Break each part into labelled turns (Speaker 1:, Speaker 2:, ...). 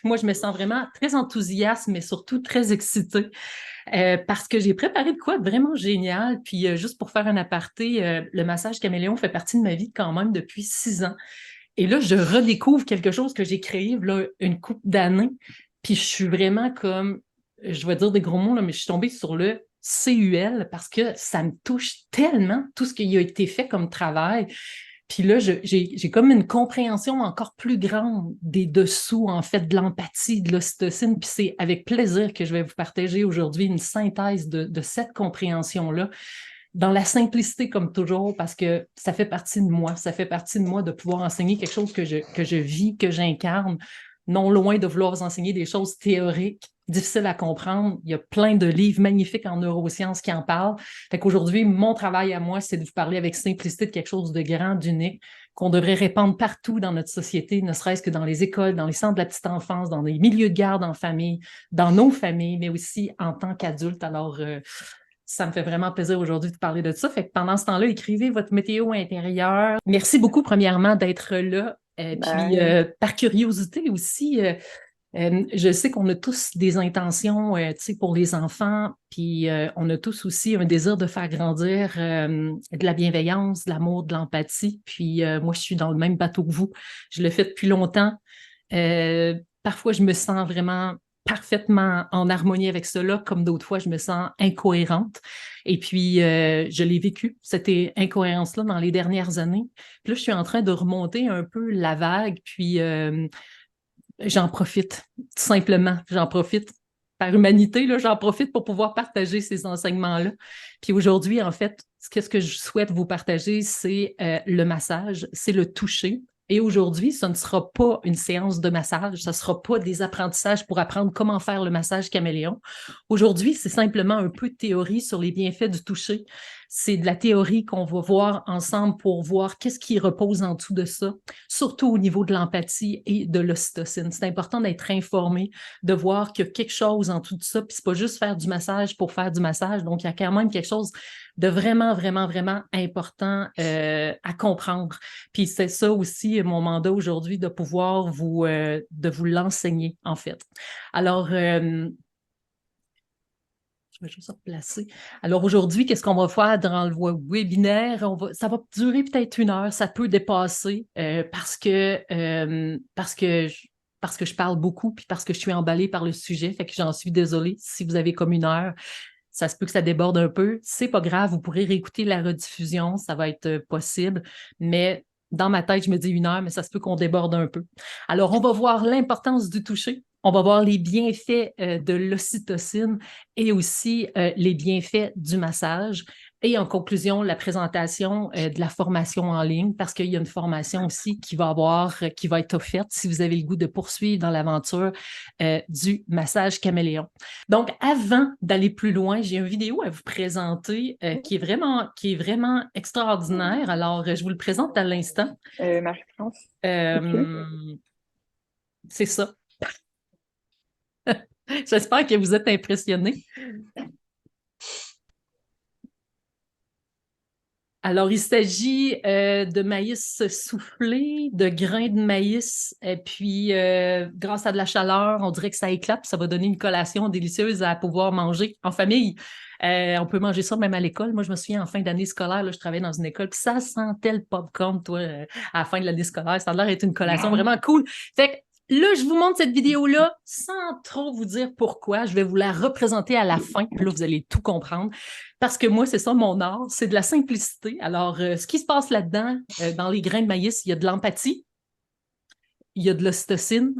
Speaker 1: Moi, je me sens vraiment très enthousiaste, mais surtout très excitée parce que j'ai préparé de quoi de vraiment génial. Puis, juste pour faire un aparté, le massage caméléon fait partie de ma vie quand même depuis 6 ans. Et là, je redécouvre quelque chose que j'ai créé là, une couple d'années. Puis, je suis vraiment comme, je vais dire des gros mots, là, mais je suis tombée sur le CUL parce que ça me touche tellement, tout ce qui a été fait comme travail. Puis là, j'ai comme une compréhension encore plus grande des dessous, en fait, de l'empathie, de l'ocytocine. Puis c'est avec plaisir que je vais vous partager aujourd'hui une synthèse de cette compréhension-là, dans la simplicité comme toujours, parce que ça fait partie de moi. Ça fait partie de moi de pouvoir enseigner quelque chose que je vis, que j'incarne, non loin de vouloir vous enseigner des choses théoriques, difficiles à comprendre. Il y a plein de livres magnifiques en neurosciences qui en parlent. Fait qu'aujourd'hui, mon travail à moi, c'est de vous parler avec simplicité de quelque chose de grand, d'unique, qu'on devrait répandre partout dans notre société, ne serait-ce que dans les écoles, dans les centres de la petite enfance, dans les milieux de garde en famille, dans nos familles, mais aussi en tant qu'adultes. Alors, ça me fait vraiment plaisir aujourd'hui de parler de ça. Fait que pendant ce temps-là, écrivez votre météo intérieure. Merci beaucoup, premièrement, d'être là. Puis,
Speaker 2: Bye.
Speaker 1: par curiosité aussi, je sais qu'on a tous des intentions, tu sais, pour les enfants, puis on a tous aussi un désir de faire grandir de la bienveillance, de l'amour, de l'empathie. Puis moi, je suis dans le même bateau que vous. Je le fais depuis longtemps. Parfois, je me sens vraiment parfaitement en harmonie avec cela, comme d'autres fois, je me sens incohérente. Et puis, je l'ai vécu, cette incohérence-là, dans les dernières années. Puis là, je suis en train de remonter un peu la vague, puis j'en profite, tout simplement. J'en profite par humanité, là, j'en profite pour pouvoir partager ces enseignements-là. Puis aujourd'hui, en fait, ce que je souhaite vous partager, c'est le massage, c'est le toucher. Et aujourd'hui, ce ne sera pas une séance de massage, ce ne sera pas des apprentissages pour apprendre comment faire le massage caméléon. Aujourd'hui, c'est simplement un peu de théorie sur les bienfaits du toucher. C'est de la théorie qu'on va voir ensemble pour voir qu'est-ce qui repose en dessous de ça, surtout au niveau de l'empathie et de l'ocytocine. C'est important d'être informé, de voir qu'il y a quelque chose en tout ça, puis c'est pas juste faire du massage pour faire du massage. Donc, il y a quand même quelque chose de vraiment, vraiment, vraiment important à comprendre. Puis c'est ça aussi mon mandat aujourd'hui, de vous l'enseigner, en fait. Alors, je vais juste replacer. Alors aujourd'hui, qu'est-ce qu'on va faire dans le webinaire? Ça va durer peut-être 1 heure, ça peut dépasser parce que je parle beaucoup puis parce que je suis emballée par le sujet. Fait que j'en suis désolée si vous avez comme 1 heure. Ça se peut que ça déborde un peu. C'est pas grave, vous pourrez réécouter la rediffusion, ça va être possible. Mais dans ma tête, je me dis 1 heure, mais ça se peut qu'on déborde un peu. Alors, on va voir l'importance du toucher. On va voir les bienfaits de l'ocytocine et aussi les bienfaits du massage. Et en conclusion, la présentation de la formation en ligne, parce qu'il y a une formation aussi qui va être offerte si vous avez le goût de poursuivre dans l'aventure du massage caméléon. Donc, avant d'aller plus loin, j'ai une vidéo à vous présenter qui est vraiment extraordinaire. Alors, je vous le présente à l'instant.
Speaker 2: Marie-France. Ok.
Speaker 1: Euh, c'est ça. J'espère que vous êtes impressionnés. Alors, il s'agit de maïs soufflé, de grains de maïs, et puis grâce à de la chaleur, on dirait que ça éclate, puis ça va donner une collation délicieuse à pouvoir manger en famille. On peut manger ça même à l'école. Moi, je me souviens, en fin d'année scolaire, là, je travaillais dans une école, puis ça sentait le popcorn, toi, à la fin de l'année scolaire. Ça a l'air d'être une collation vraiment cool. Fait que là, je vous montre cette vidéo-là sans trop vous dire pourquoi. Je vais vous la représenter à la fin, puis là, vous allez tout comprendre. Parce que moi, c'est ça mon art, c'est de la simplicité. Alors, ce qui se passe là-dedans, dans les grains de maïs, il y a de l'empathie, il y a de l'ocytocine,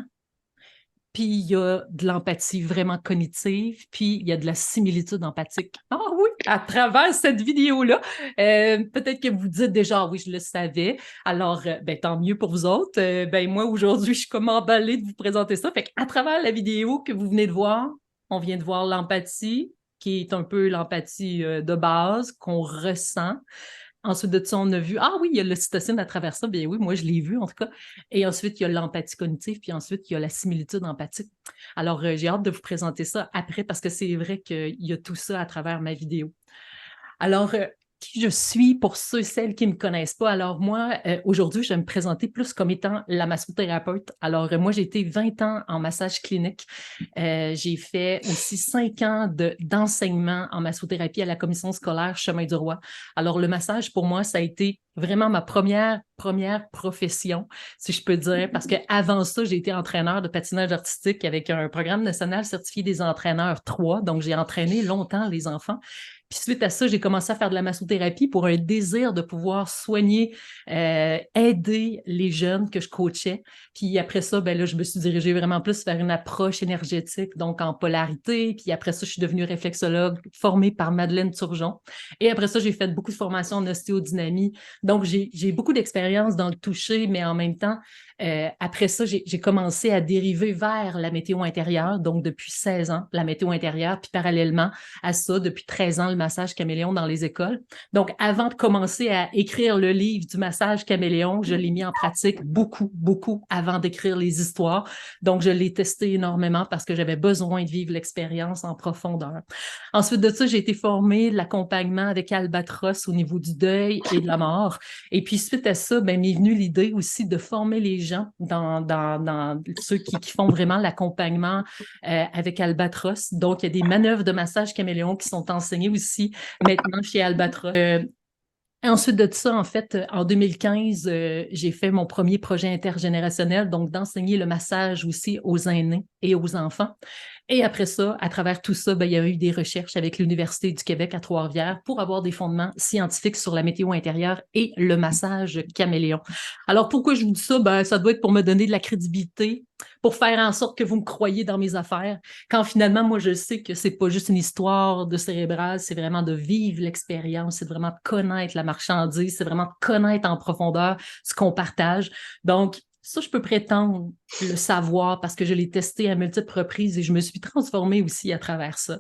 Speaker 1: puis il y a de l'empathie vraiment cognitive, puis il y a de la similitude empathique. Ah oui, à travers cette vidéo-là, peut-être que vous dites déjà, ah oui, je le savais. Alors, ben, tant mieux pour vous autres. Ben, moi, aujourd'hui, je suis comme emballée de vous présenter ça. Fait qu'à travers la vidéo que vous venez de voir, on vient de voir l'empathie, qui est un peu l'empathie de base qu'on ressent. Ensuite de ça, on a vu, ah oui, il y a l'ocytocine à travers ça. Bien oui, moi, je l'ai vu en tout cas. Et ensuite, il y a l'empathie cognitive, puis ensuite, il y a la similitude empathique. Alors, j'ai hâte de vous présenter ça après parce que c'est vrai qu'il y a tout ça à travers ma vidéo. Alors, qui je suis pour ceux et celles qui ne me connaissent pas. Alors moi, aujourd'hui, je vais me présenter plus comme étant la massothérapeute. Alors moi, j'ai été 20 ans en massage clinique. J'ai fait aussi 5 ans d'enseignement en massothérapie à la commission scolaire Chemin du Roi. Alors le massage, pour moi, ça a été vraiment ma première profession, si je peux dire, parce qu'avant ça, j'ai été entraîneur de patinage artistique avec un programme national certifié des entraîneurs 3. Donc, j'ai entraîné longtemps les enfants. Puis suite à ça, j'ai commencé à faire de la massothérapie pour un désir de pouvoir soigner, aider les jeunes que je coachais. Puis après ça, ben là, je me suis dirigée vraiment plus vers une approche énergétique, donc en polarité. Puis après ça, je suis devenue réflexologue formée par Madeleine Turgeon. Et après ça, j'ai fait beaucoup de formations en ostéodynamie. Donc, j'ai beaucoup d'expérience dans le toucher, mais en même temps, après ça, j'ai commencé à dériver vers la météo intérieure, donc depuis 16 ans, la météo intérieure, puis parallèlement à ça, depuis 13 ans, le massage caméléon dans les écoles. Donc, avant de commencer à écrire le livre du massage caméléon, je l'ai mis en pratique beaucoup avant d'écrire les histoires. Donc, je l'ai testé énormément parce que j'avais besoin de vivre l'expérience en profondeur. Ensuite de ça, j'ai été formée de l'accompagnement avec Albatros au niveau du deuil et de la mort. Et puis, suite à ça, ben, m'est venue l'idée aussi de former les gens dans ceux qui font vraiment l'accompagnement avec Albatros. Donc, il y a des manœuvres de massage caméléon qui sont enseignées aussi maintenant chez Albatros. Ensuite de ça, en fait, en 2015, j'ai fait mon premier projet intergénérationnel, donc d'enseigner le massage aussi aux aînés et aux enfants. Et après ça, à travers tout ça, ben, il y a eu des recherches avec l'Université du Québec à Trois-Rivières pour avoir des fondements scientifiques sur la météo intérieure et le massage caméléon. Alors, pourquoi je vous dis ça? Ben, ça doit être pour me donner de la crédibilité, pour faire en sorte que vous me croyez dans mes affaires, quand finalement, moi, je sais que c'est pas juste une histoire de cérébral, c'est vraiment de vivre l'expérience, c'est vraiment de connaître la marchandise, c'est vraiment de connaître en profondeur ce qu'on partage. Donc, ça, je peux prétendre le savoir parce que je l'ai testé à multiples reprises et je me suis transformée aussi à travers ça.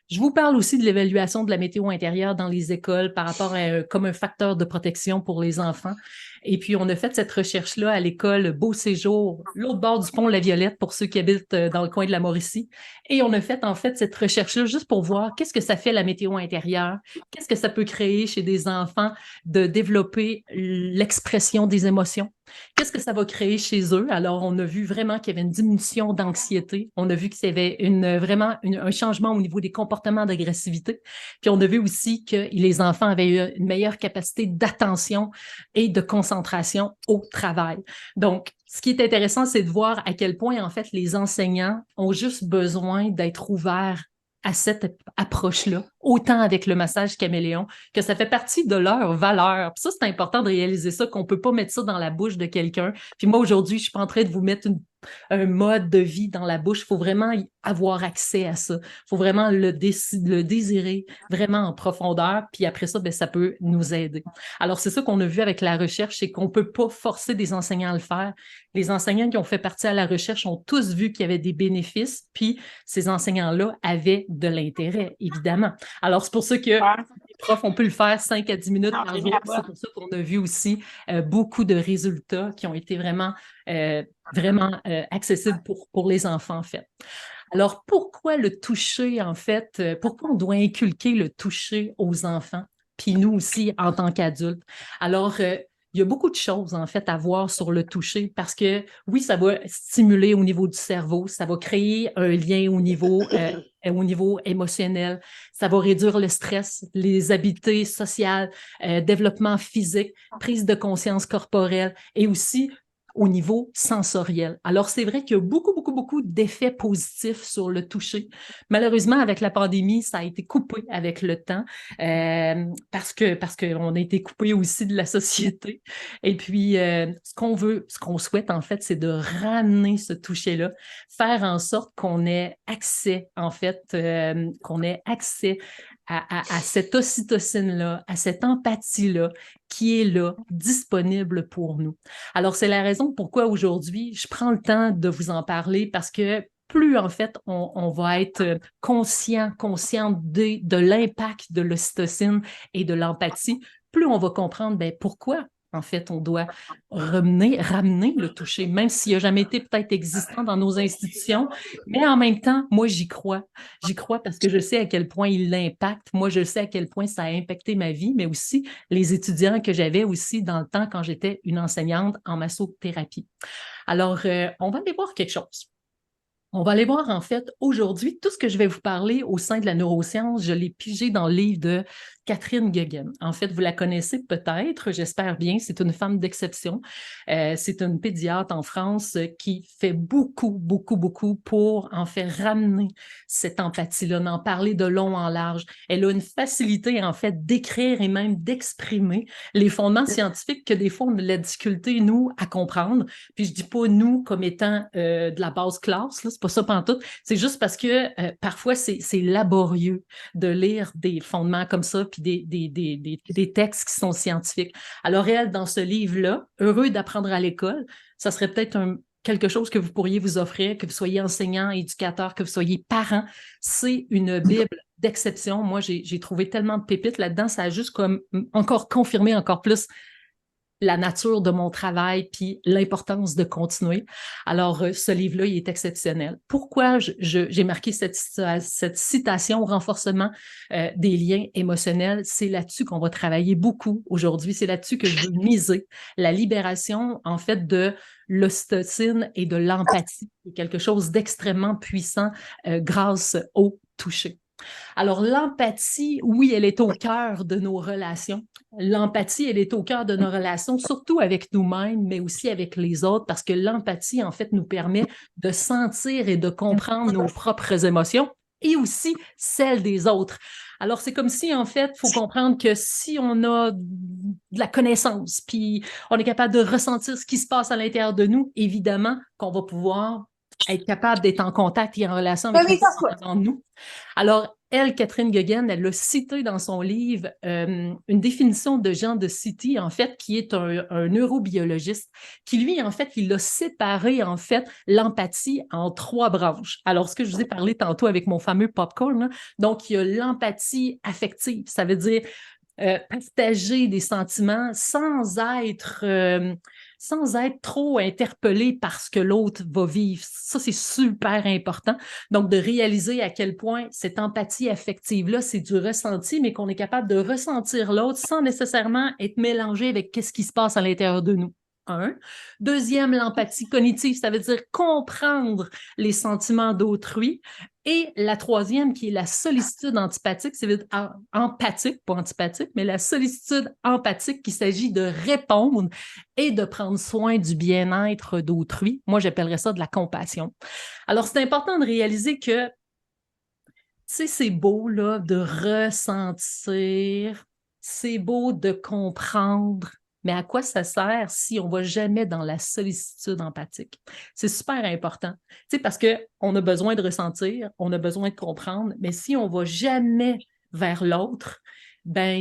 Speaker 1: Je vous parle aussi de l'évaluation de la météo intérieure dans les écoles par rapport à comme un facteur de protection pour les enfants. Et puis, on a fait cette recherche-là à l'école Beau Séjour, l'autre bord du pont La Violette, pour ceux qui habitent dans le coin de la Mauricie. Et on a fait, en fait, cette recherche-là juste pour voir qu'est-ce que ça fait la météo intérieure, qu'est-ce que ça peut créer chez des enfants de développer l'expression des émotions. Qu'est-ce que ça va créer chez eux? Alors, on a vu vraiment qu'il y avait une diminution d'anxiété. On a vu qu'il y avait vraiment un changement au niveau des comportements d'agressivité. Puis, on a vu aussi que les enfants avaient une meilleure capacité d'attention et de concentration au travail. Donc, ce qui est intéressant, c'est de voir à quel point, en fait, les enseignants ont juste besoin d'être ouverts à cette approche-là, autant avec le massage caméléon, que ça fait partie de leur valeur. Puis ça, c'est important de réaliser ça, qu'on ne peut pas mettre ça dans la bouche de quelqu'un. Puis moi, aujourd'hui, je suis pas en train de vous mettre un mode de vie dans la bouche. Il faut vraiment avoir accès à ça. Il faut vraiment le désirer vraiment en profondeur. Puis après ça, ben, ça peut nous aider. Alors, c'est ça qu'on a vu avec la recherche, c'est qu'on ne peut pas forcer des enseignants à le faire. Les enseignants qui ont fait partie à la recherche ont tous vu qu'il y avait des bénéfices, puis ces enseignants-là avaient de l'intérêt, évidemment. Alors, c'est pour ça que les profs, on peut le faire 5 à 10 minutes par jour. C'est pour ça qu'on a vu aussi beaucoup de résultats qui ont été vraiment accessibles pour les enfants, en fait. Alors, pourquoi le toucher, en fait? Pourquoi on doit inculquer le toucher aux enfants? Puis nous aussi, en tant qu'adultes. Alors, il y a beaucoup de choses, en fait, à voir sur le toucher parce que, oui, ça va stimuler au niveau du cerveau, ça va créer un lien au niveau émotionnel, ça va réduire le stress, les habiletés sociales, développement physique, prise de conscience corporelle et aussi au niveau sensoriel. Alors, c'est vrai qu'il y a beaucoup d'effets positifs sur le toucher. Malheureusement, avec la pandémie, ça a été coupé avec le temps parce qu'on a été coupé aussi de la société. Et puis, ce qu'on souhaite, en fait, c'est de ramener ce toucher-là, faire en sorte qu'on ait accès, en fait, à cette ocytocine-là, à cette empathie-là qui est là, disponible pour nous. Alors, c'est la raison pourquoi aujourd'hui, je prends le temps de vous en parler parce que plus, en fait, on va être conscient de l'impact de l'ocytocine et de l'empathie, plus on va comprendre pourquoi En fait, on doit ramener le toucher, même s'il n'a jamais été peut-être existant dans nos institutions. Mais en même temps, moi, j'y crois. J'y crois parce que je sais à quel point il l'impacte. Moi, je sais à quel point ça a impacté ma vie, mais aussi les étudiants que j'avais aussi dans le temps quand j'étais une enseignante en massothérapie. Alors, on va aller voir quelque chose. On va aller voir, en fait, aujourd'hui, tout ce que je vais vous parler au sein de la neuroscience, je l'ai pigé dans le livre de Catherine Guéguen. En fait, vous la connaissez peut-être, j'espère bien, c'est une femme d'exception. C'est une pédiatre en France qui fait beaucoup pour, en fait, ramener cette empathie-là, d'en parler de long en large. Elle a une facilité, en fait, d'écrire et même d'exprimer les fondements scientifiques que des fois, on a de la difficulté, nous, à comprendre. Puis je dis pas nous comme étant de la base classe, là, c'est pas ça pantoute. C'est juste parce que parfois, c'est laborieux de lire des fondements comme ça, puis des textes qui sont scientifiques. Alors, elle, dans ce livre-là, Heureux d'apprendre à l'école, ça serait peut-être quelque chose que vous pourriez vous offrir, que vous soyez enseignant, éducateur, que vous soyez parent. C'est une Bible d'exception. Moi, j'ai trouvé tellement de pépites là-dedans, ça a juste comme encore confirmé encore plus la nature de mon travail puis l'importance de continuer. Alors, ce livre-là, il est exceptionnel. Pourquoi j'ai marqué cette citation, renforcement des liens émotionnels? C'est là-dessus qu'on va travailler beaucoup aujourd'hui. C'est là-dessus que je veux miser. La libération, en fait, de l'ocytocine et de l'empathie, c'est quelque chose d'extrêmement puissant grâce au toucher. Alors, l'empathie, oui, elle est au cœur de nos relations. L'empathie, elle est au cœur de nos relations, surtout avec nous-mêmes, mais aussi avec les autres, parce que l'empathie, en fait, nous permet de sentir et de comprendre nos propres émotions et aussi celles des autres. Alors, c'est comme si, en fait, il faut comprendre que si on a de la connaissance, puis on est capable de ressentir ce qui se passe à l'intérieur de nous, évidemment qu'on va pouvoir être capable d'être en contact et en relation avec les gens devant nous. Alors, elle, Catherine Guéguen, elle l'a cité dans son livre une définition de Jean de City, en fait, qui est un neurobiologiste, qui lui, en fait, il a séparé, en fait, l'empathie en 3 branches. Alors, ce que je vous ai parlé tantôt avec mon fameux popcorn, là, donc, il y a l'empathie affective, ça veut dire partager des sentiments sans être trop interpellé par ce que l'autre va vivre. Ça, c'est super important. Donc, de réaliser à quel point cette empathie affective-là, c'est du ressenti, mais qu'on est capable de ressentir l'autre sans nécessairement être mélangé avec ce qui se passe à l'intérieur de nous. Deuxième, l'empathie cognitive, ça veut dire comprendre les sentiments d'autrui. Et la troisième, qui est la sollicitude antipathique, c'est empathique, pas antipathique, mais la sollicitude empathique, qu'il s'agit de répondre et de prendre soin du bien-être d'autrui. Moi, j'appellerais ça de la compassion. Alors, c'est important de réaliser que, tu sais, c'est beau, là, de ressentir, c'est beau de comprendre, mais à quoi ça sert si on ne va jamais dans la sollicitude empathique? C'est super important. Tu sais, parce qu'on a besoin de ressentir, on a besoin de comprendre, mais si on ne va jamais vers l'autre, ben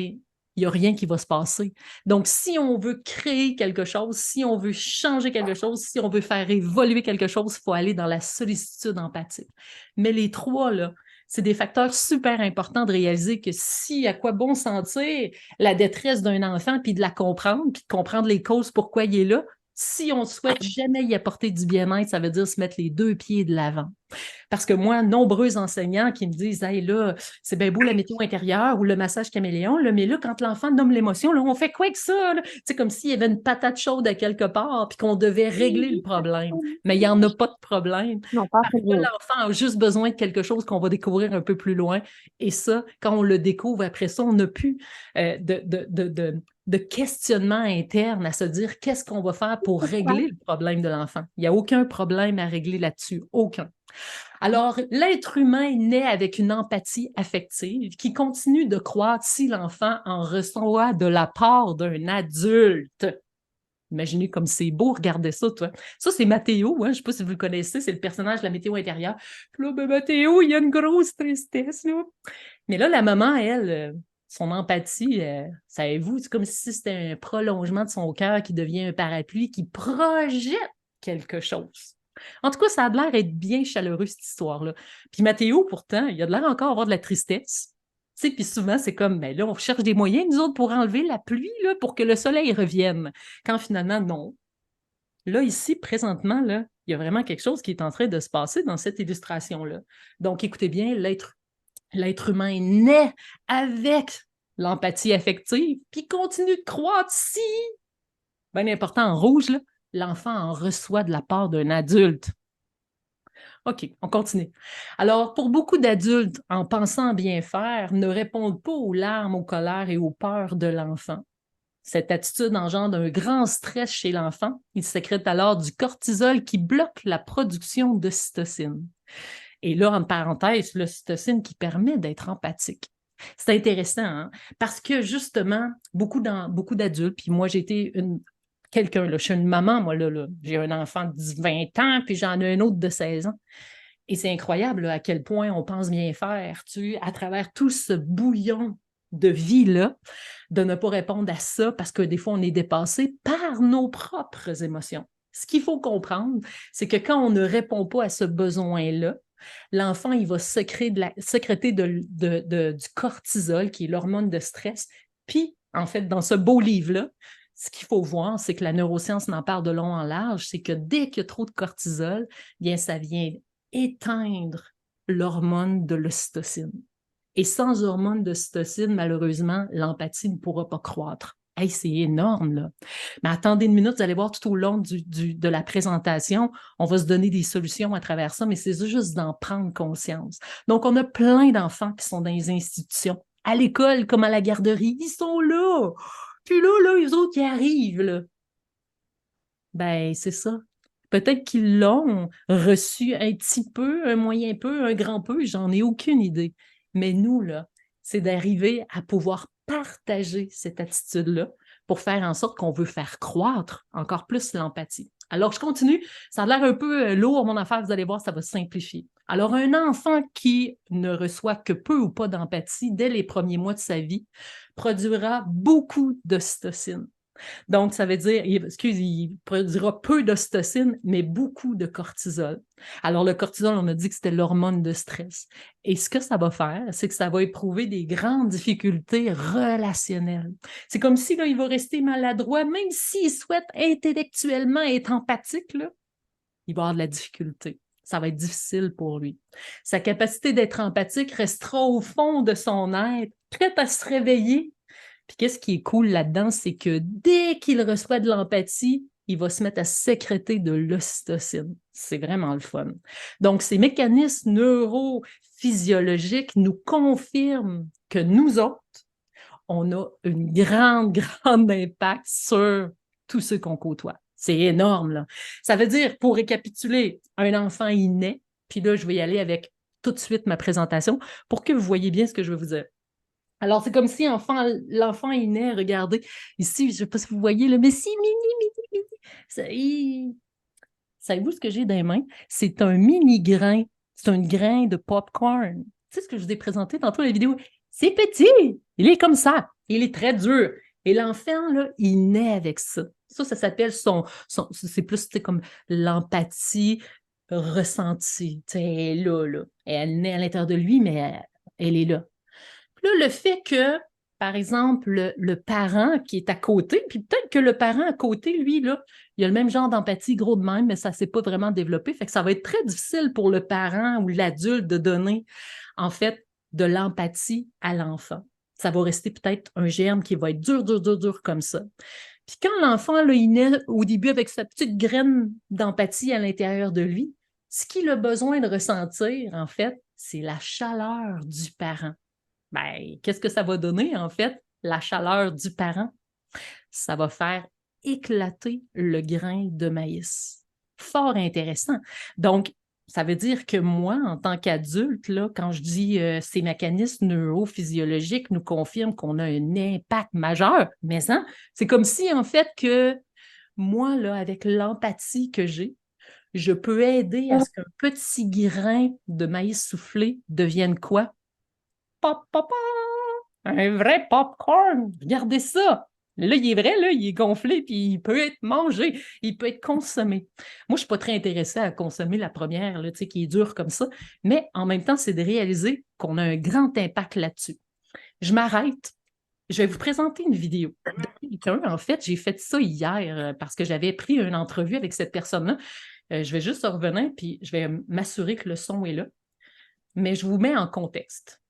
Speaker 1: il n'y a rien qui va se passer. Donc, si on veut créer quelque chose, si on veut changer quelque chose, si on veut faire évoluer quelque chose, il faut aller dans la sollicitude empathique. Mais les 3, là, c'est des facteurs super importants de réaliser que si, à quoi bon sentir la détresse d'un enfant, puis de la comprendre, puis de comprendre les causes, pourquoi il est là, si on souhaite jamais y apporter du bien-être, ça veut dire se mettre les 2 pieds de l'avant. Parce que moi, nombreux enseignants qui me disent « Hey, là, c'est bien beau la météo intérieure ou le massage caméléon, là, mais là, quand l'enfant nomme l'émotion, là, on fait quoi avec ça? » C'est comme s'il y avait une patate chaude à quelque part puis qu'on devait régler le problème. Mais il n'y en a pas de problème.
Speaker 2: Non, pas
Speaker 1: Parfois, l'enfant a juste besoin de quelque chose qu'on va découvrir un peu plus loin. Et ça, quand on le découvre, après ça, on n'a plus de questionnement interne à se dire qu'est-ce qu'on va faire pour régler le problème de l'enfant. Il n'y a aucun problème à régler là-dessus, aucun. Alors, l'être humain naît avec une empathie affective qui continue de croître si l'enfant en reçoit de la part d'un adulte. Imaginez comme c'est beau, regardez ça, toi. Ça, c'est Mathéo, hein? Je ne sais pas si vous le connaissez, c'est le personnage de la météo intérieure. Puis là, ben, Mathéo, il y a une grosse tristesse, là. Mais là, la maman, elle, son empathie, savez-vous, c'est comme si c'était un prolongement de son cœur qui devient un parapluie qui projette quelque chose. En tout cas, ça a l'air d'être bien chaleureux, cette histoire-là. Puis Mathéo, pourtant, il a de l'air encore avoir de la tristesse. sais, puis souvent, c'est comme, ben là, on cherche des moyens, nous autres, pour enlever la pluie, là, pour que le soleil revienne. Quand finalement, non. Là, ici, présentement, là, il y a vraiment quelque chose qui est en train de se passer dans cette illustration-là. Donc, écoutez bien, l'être humain est né avec l'empathie affective, puis continue de croître si, bien important en rouge, là, l'enfant en reçoit de la part d'un adulte. OK, on continue. Alors, pour beaucoup d'adultes, en pensant bien faire, ne répondent pas aux larmes, aux colères et aux peurs de l'enfant. Cette attitude engendre un grand stress chez l'enfant. Il sécrète alors du cortisol qui bloque la production d'ocytocine. Et là, en parenthèse, l'ocytocine qui permet d'être empathique. C'est intéressant, hein? Parce que justement, beaucoup d'adultes, puis moi, j'ai été quelqu'un, là, je suis une maman, moi, là, j'ai un enfant de 20 ans, puis j'en ai un autre de 16 ans. Et c'est incroyable là, à quel point on pense bien faire, à travers tout ce bouillon de vie-là, de ne pas répondre à ça parce que des fois, on est dépassé par nos propres émotions. Ce qu'il faut comprendre, c'est que quand on ne répond pas à ce besoin-là, l'enfant, il va sécréter du cortisol, qui est l'hormone de stress. Puis, en fait, dans ce beau livre-là, ce qu'il faut voir, c'est que la neuroscience n'en parle de long en large, c'est que dès qu'il y a trop de cortisol, bien, ça vient éteindre l'hormone de l'ocytocine. Et sans hormone d'ocytocine, malheureusement, l'empathie ne pourra pas croître. Hey, c'est énorme, là. Mais attendez une minute, vous allez voir tout au long de la présentation, on va se donner des solutions à travers ça, mais c'est juste d'en prendre conscience. Donc, on a plein d'enfants qui sont dans les institutions, à l'école comme à la garderie, ils sont là. Puis là, les autres qui arrivent, là. Ben, c'est ça. Peut-être qu'ils l'ont reçu un petit peu, un moyen peu, un grand peu, j'en ai aucune idée. Mais nous, là, c'est d'arriver à pouvoir partager cette attitude-là pour faire en sorte qu'on veut faire croître encore plus l'empathie. Alors, je continue. Ça a l'air un peu lourd, mon affaire, vous allez voir, ça va simplifier. Alors, un enfant qui ne reçoit que peu ou pas d'empathie dès les premiers mois de sa vie produira beaucoup d'ocytocine. Donc, ça veut dire, il produira peu d'ocytocine, mais beaucoup de cortisol. Alors, le cortisol, on a dit que c'était l'hormone de stress. Et ce que ça va faire, c'est que ça va éprouver des grandes difficultés relationnelles. C'est comme si là, il va rester maladroit, même s'il souhaite intellectuellement être empathique, là, il va avoir de la difficulté. Ça va être difficile pour lui. Sa capacité d'être empathique restera au fond de son être, prête à se réveiller. Puis qu'est-ce qui est cool là-dedans, c'est que dès qu'il reçoit de l'empathie, il va se mettre à sécréter de l'ocytocine. C'est vraiment le fun. Donc, ces mécanismes neurophysiologiques nous confirment que nous autres, on a une grande impact sur tous ceux qu'on côtoie. C'est énorme, là. Ça veut dire, pour récapituler, un enfant il naît, puis là, je vais y aller avec tout de suite ma présentation pour que vous voyez bien ce que je veux vous dire. Alors, c'est comme si l'enfant est né, regardez, ici, je ne sais pas si vous voyez, le mais si, mini. Savez-vous ce que j'ai dans les mains? C'est un mini grain, c'est un grain de popcorn. Tu sais ce que je vous ai présenté tantôt dans la vidéo? C'est petit, il est comme ça, il est très dur. Et l'enfant, là, il naît avec ça. Ça s'appelle c'est plus comme l'empathie ressentie. Tu sais, elle est là. Elle naît à l'intérieur de lui, mais elle est là. Là, le fait que, par exemple, le parent qui est à côté, puis peut-être que le parent à côté, lui, là, il a le même genre d'empathie, gros de même, mais ça ne s'est pas vraiment développé. Fait que ça va être très difficile pour le parent ou l'adulte de donner, en fait, de l'empathie à l'enfant. Ça va rester peut-être un germe qui va être dur comme ça. Puis quand l'enfant, là, il naît au début avec sa petite graine d'empathie à l'intérieur de lui, ce qu'il a besoin de ressentir, en fait, c'est la chaleur du parent. Ben, qu'est-ce que ça va donner, en fait? La chaleur du parent. Ça va faire éclater le grain de maïs. Fort intéressant. Donc, ça veut dire que moi, en tant qu'adulte, là, quand je dis ces mécanismes neurophysiologiques nous confirment qu'on a un impact majeur, mais hein, c'est comme si, en fait, que moi, là, avec l'empathie que j'ai, je peux aider à ce qu'un petit grain de maïs soufflé devienne quoi? Pop, pop, pop! Un vrai popcorn! Regardez ça! Là, il est vrai, là, il est gonflé, puis il peut être mangé, il peut être consommé. Moi, je ne suis pas très intéressée à consommer la première, là, qui est dure comme ça, mais en même temps, c'est de réaliser qu'on a un grand impact là-dessus. Je m'arrête. Je vais vous présenter une vidéo de quelqu'un. En fait, j'ai fait ça hier parce que j'avais pris une entrevue avec cette personne-là. Je vais juste revenir, puis je vais m'assurer que le son est là. Mais je vous mets en contexte.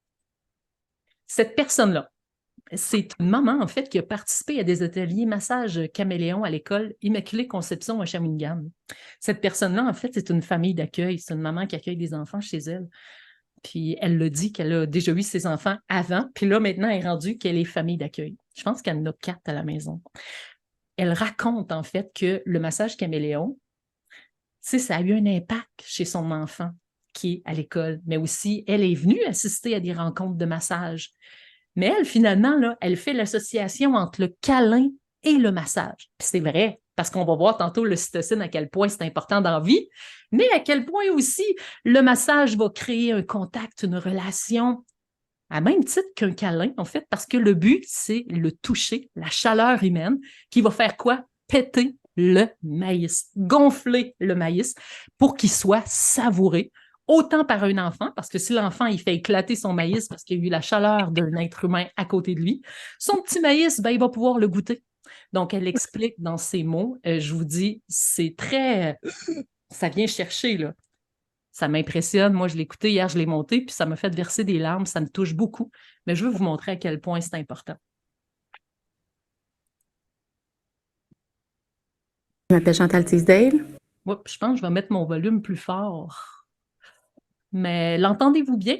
Speaker 1: Cette personne-là, c'est une maman, en fait, qui a participé à des ateliers massage caméléon à l'école Immaculée Conception à Shawinigan. Cette personne-là, en fait, c'est une famille d'accueil. C'est une maman qui accueille des enfants chez elle. Puis elle l'a dit qu'elle a déjà eu ses enfants avant. Puis là, maintenant, elle est rendue qu'elle est famille d'accueil. Je pense qu'elle en a 4 à la maison. Elle raconte, en fait, que le massage caméléon, ça a eu un impact chez son enfant qui est à l'école, mais aussi, elle est venue assister à des rencontres de massage. Mais elle, finalement, là, elle fait l'association entre le câlin et le massage. Puis c'est vrai, parce qu'on va voir tantôt l'ocytocine, à quel point c'est important dans la vie, mais à quel point aussi le massage va créer un contact, une relation, à même titre qu'un câlin, en fait, parce que le but, c'est le toucher, la chaleur humaine, qui va faire quoi? Péter le maïs, gonfler le maïs pour qu'il soit savouré, autant par un enfant, parce que si l'enfant, il fait éclater son maïs parce qu'il y a eu la chaleur d'un être humain à côté de lui, son petit maïs, ben, il va pouvoir le goûter. Donc, elle explique dans ses mots, je vous dis, c'est très, ça vient chercher, là. Ça m'impressionne. Moi, je l'ai écouté hier, je l'ai monté, puis ça m'a fait verser des larmes. Ça me touche beaucoup. Mais je veux vous montrer à quel point c'est important.
Speaker 3: Je m'appelle Chantal Teasdale.
Speaker 1: Je pense que je vais mettre mon volume plus fort. Mais l'entendez-vous bien?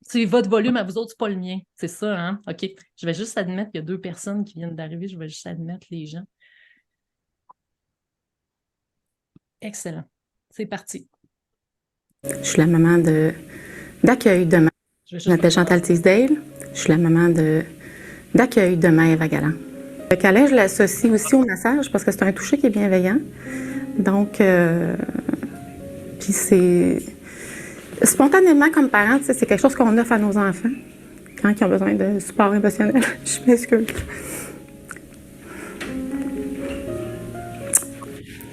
Speaker 1: C'est votre volume à vous autres, c'est pas le mien. C'est ça, hein? OK. Je vais juste admettre qu'il y a 2 personnes qui viennent d'arriver. Je vais juste admettre les gens. Excellent. C'est parti.
Speaker 3: Je suis la maman d'accueil de ma... Je m'appelle Chantal Teasdale. Je suis la maman d'accueil de Maëva Galland. Le câlin, je l'associe aussi au massage parce que c'est un toucher qui est bienveillant. Donc, puis c'est... Spontanément, comme parents, c'est quelque chose qu'on offre à nos enfants quand ils ont besoin de support émotionnel. Je m'excuse.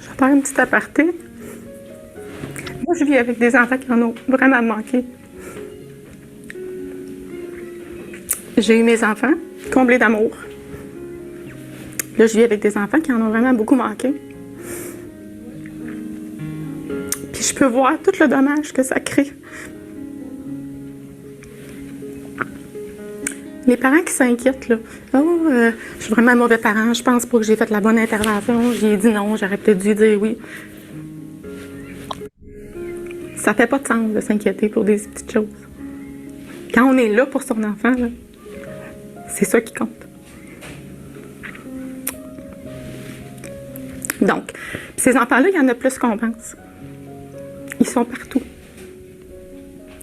Speaker 3: Je vais faire une petite aparté. Moi, je vis avec des enfants qui en ont vraiment manqué. J'ai eu mes enfants comblés d'amour. Là, je vis avec des enfants qui en ont vraiment beaucoup manqué. Puis je peux voir tout le dommage que ça crée. Les parents qui s'inquiètent, là. Oh, je suis vraiment un mauvais parent, je pense pas que j'ai fait la bonne intervention, j'ai dit non, j'aurais peut-être dû dire oui. Ça fait pas de sens de s'inquiéter pour des petites choses. Quand on est là pour son enfant, là, c'est ça qui compte. Donc, ces enfants-là, il y en a plus qu'on pense. Ils sont partout.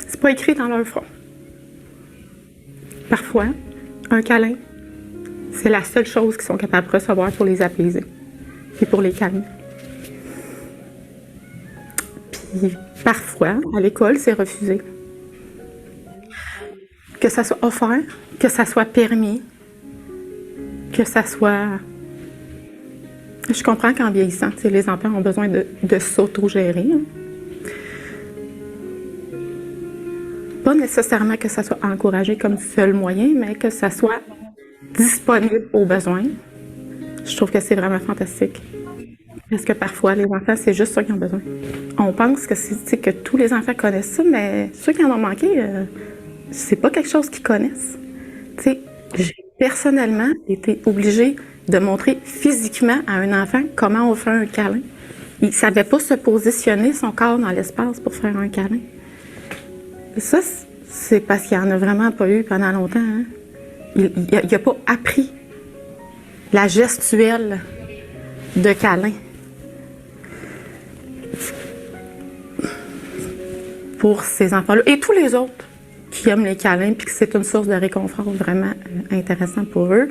Speaker 3: C'est pas écrit dans leur front. Parfois, un câlin, c'est la seule chose qu'ils sont capables de recevoir pour les apaiser et pour les calmer. Puis, parfois, à l'école, c'est refusé. Que ça soit offert, que ça soit permis, que ça soit... Je comprends qu'en vieillissant, les enfants ont besoin de s'auto-gérer. Hein. Pas nécessairement que ça soit encouragé comme seul moyen, mais que ça soit disponible aux besoins. Je trouve que c'est vraiment fantastique. Parce que parfois, les enfants, c'est juste ceux qui ont besoin. On pense que tous les enfants connaissent ça, mais ceux qui en ont manqué, c'est pas quelque chose qu'ils connaissent. J'ai personnellement été obligée de montrer physiquement à un enfant comment on fait un câlin. Il ne savait pas se positionner son corps dans l'espace pour faire un câlin. Ça, c'est parce qu'il n'en a vraiment pas eu pendant longtemps. Hein? Il n'a pas appris la gestuelle de câlin. Pour ces enfants-là et tous les autres qui aiment les câlins puis que c'est une source de réconfort vraiment intéressant pour eux.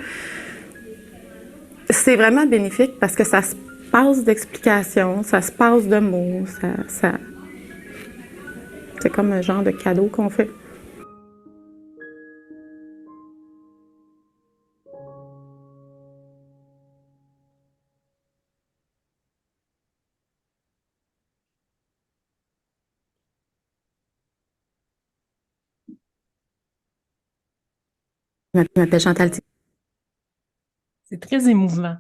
Speaker 3: C'est vraiment bénéfique parce que ça se passe d'explications, ça se passe de mots, c'est comme un genre de cadeau qu'on fait. Je m'appelle Chantal.
Speaker 1: C'est très émouvant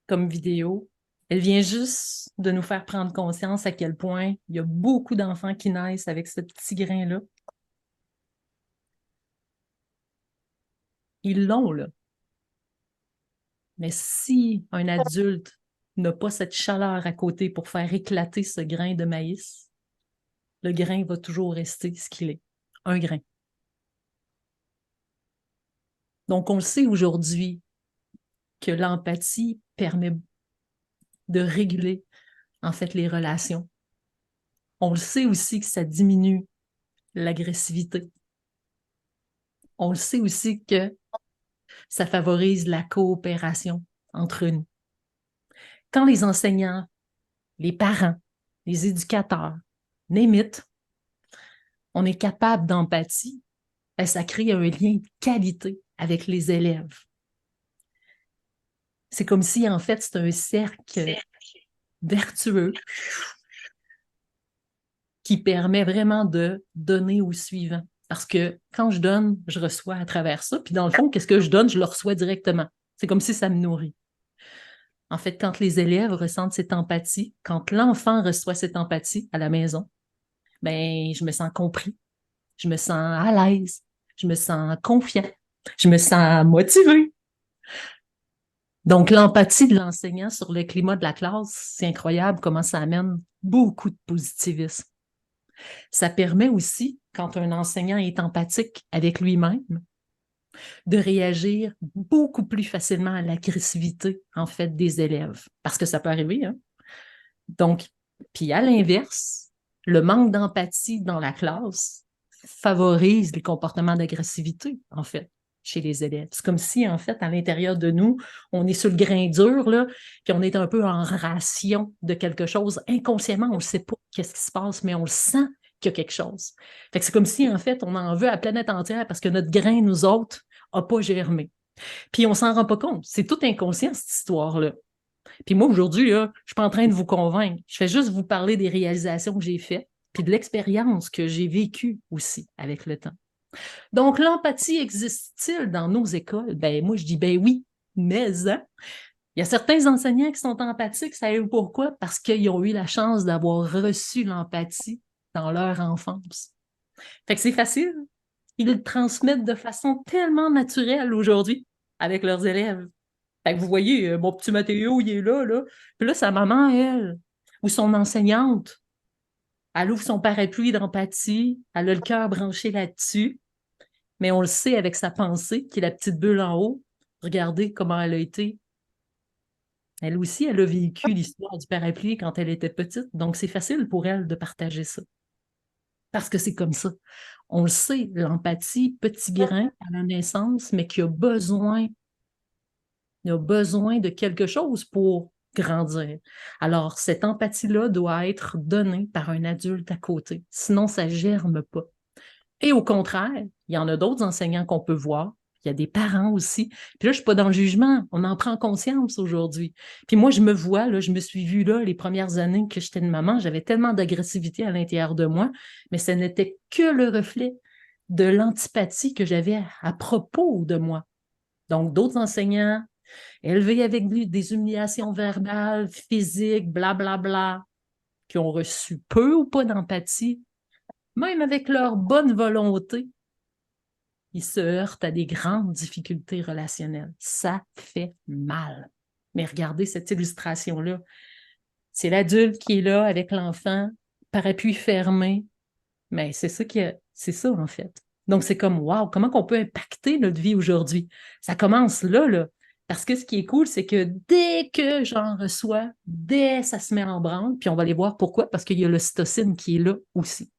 Speaker 1: comme vidéo. Elle vient juste de nous faire prendre conscience à quel point il y a beaucoup d'enfants qui naissent avec ce petit grain-là. Ils l'ont, là. Mais si un adulte n'a pas cette chaleur à côté pour faire éclater ce grain de maïs, le grain va toujours rester ce qu'il est, un grain. Donc, on le sait aujourd'hui que l'empathie permet de réguler, en fait, les relations. On le sait aussi que ça diminue l'agressivité. On le sait aussi que ça favorise la coopération entre nous. Quand les enseignants, les parents, les éducateurs, name it, on est capable d'empathie, ça crée un lien de qualité avec les élèves. C'est comme si, en fait, c'est un cercle vertueux qui permet vraiment de donner au suivant. Parce que quand je donne, je reçois à travers ça. Puis dans le fond, qu'est-ce que je donne? Je le reçois directement. C'est comme si ça me nourrit. En fait, quand les élèves ressentent cette empathie, quand l'enfant reçoit cette empathie à la maison, ben, je me sens compris, je me sens à l'aise, je me sens confiant, je me sens motivé. Donc, l'empathie de l'enseignant sur le climat de la classe, c'est incroyable comment ça amène beaucoup de positivisme. Ça permet aussi, quand un enseignant est empathique avec lui-même, de réagir beaucoup plus facilement à l'agressivité, en fait, des élèves. Parce que ça peut arriver, hein? Donc, puis à l'inverse, le manque d'empathie dans la classe favorise les comportements d'agressivité, en fait, chez les élèves. C'est comme si, en fait, à l'intérieur de nous, on est sur le grain dur, là, puis on est un peu en ration de quelque chose. Inconsciemment, on ne sait pas qu'est-ce qui se passe, mais on le sent qu'il y a quelque chose. Fait que c'est comme si, en fait, on en veut à la planète entière parce que notre grain, nous autres, n'a pas germé. Puis on s'en rend pas compte. C'est tout inconscient, cette histoire-là. Puis moi, aujourd'hui, là, je ne suis pas en train de vous convaincre. Je fais juste vous parler des réalisations que j'ai faites, puis de l'expérience que j'ai vécue aussi avec le temps. Donc, l'empathie existe-t-il dans nos écoles? Ben, moi, je dis ben oui, mais hein? Il y a certains enseignants qui sont empathiques, savez-vous pourquoi? Parce qu'ils ont eu la chance d'avoir reçu l'empathie dans leur enfance. Fait que c'est facile. Ils le transmettent de façon tellement naturelle aujourd'hui avec leurs élèves. Fait que vous voyez, mon petit Mathéo, il est là, là. Puis là, sa maman, elle, ou son enseignante, elle ouvre son parapluie d'empathie, elle a le cœur branché là-dessus, mais on le sait avec sa pensée, qui est la petite bulle en haut. Regardez comment elle a été. Elle aussi, elle a vécu l'histoire du parapluie quand elle était petite, donc c'est facile pour elle de partager ça. Parce que c'est comme ça. On le sait, l'empathie, petit grain à la naissance, mais qui a besoin de quelque chose pour grandir. Alors, cette empathie-là doit être donnée par un adulte à côté. Sinon, ça ne germe pas. Et au contraire, il y en a d'autres enseignants qu'on peut voir. Il y a des parents aussi. Puis là, je ne suis pas dans le jugement. On en prend conscience aujourd'hui. Puis moi, je me vois, là, je me suis vue là, les premières années que j'étais une maman, j'avais tellement d'agressivité à l'intérieur de moi, mais ce n'était que le reflet de l'antipathie que j'avais à propos de moi. Donc, d'autres enseignants, élevés avec des humiliations verbales, physiques, blablabla, bla, bla, qui ont reçu peu ou pas d'empathie, même avec leur bonne volonté, ils se heurtent à des grandes difficultés relationnelles. Ça fait mal. Mais regardez cette illustration-là. C'est l'adulte qui est là avec l'enfant, parapluie fermé. Mais c'est ça en fait. Donc, c'est comme, wow, comment on peut impacter notre vie aujourd'hui? Ça commence là, là. Parce que ce qui est cool, c'est que dès que j'en reçois, dès ça se met en branle, puis on va aller voir pourquoi, parce qu'il y a l'ocytocine qui est là aussi.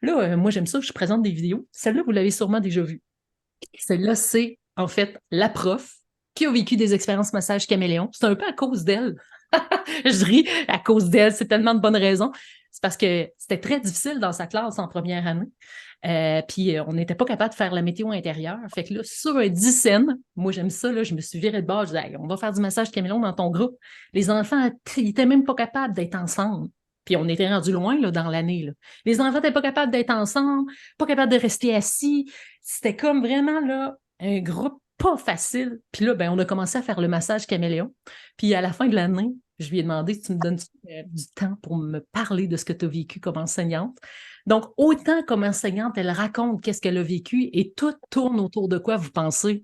Speaker 1: Là, moi, j'aime ça, je présente des vidéos. Celle-là, vous l'avez sûrement déjà vue. Celle-là, c'est en fait la prof qui a vécu des expériences massage caméléon. C'est un peu à cause d'elle. Je ris à cause d'elle, c'est tellement de bonnes raisons. C'est parce que c'était très difficile dans sa classe en première année. Puis on n'était pas capable de faire la météo intérieure. Fait que là, sur un 10 scènes, moi j'aime ça, là, je me suis virée de bord, je disais, hey, on va faire du massage caméléon dans ton groupe. Les enfants, ils n'étaient même pas capables d'être ensemble. Puis on était rendu loin là, dans l'année. Là. Les enfants n'étaient pas capables d'être ensemble, pas capables de rester assis. C'était comme vraiment là, un groupe pas facile. Puis là, ben, on a commencé à faire le massage caméléon. Puis à la fin de l'année, je lui ai demandé si tu me donnes du temps pour me parler de ce que tu as vécu comme enseignante. Donc, autant comme enseignante, elle raconte qu'est-ce qu'elle a vécu et tout tourne autour de quoi vous pensez?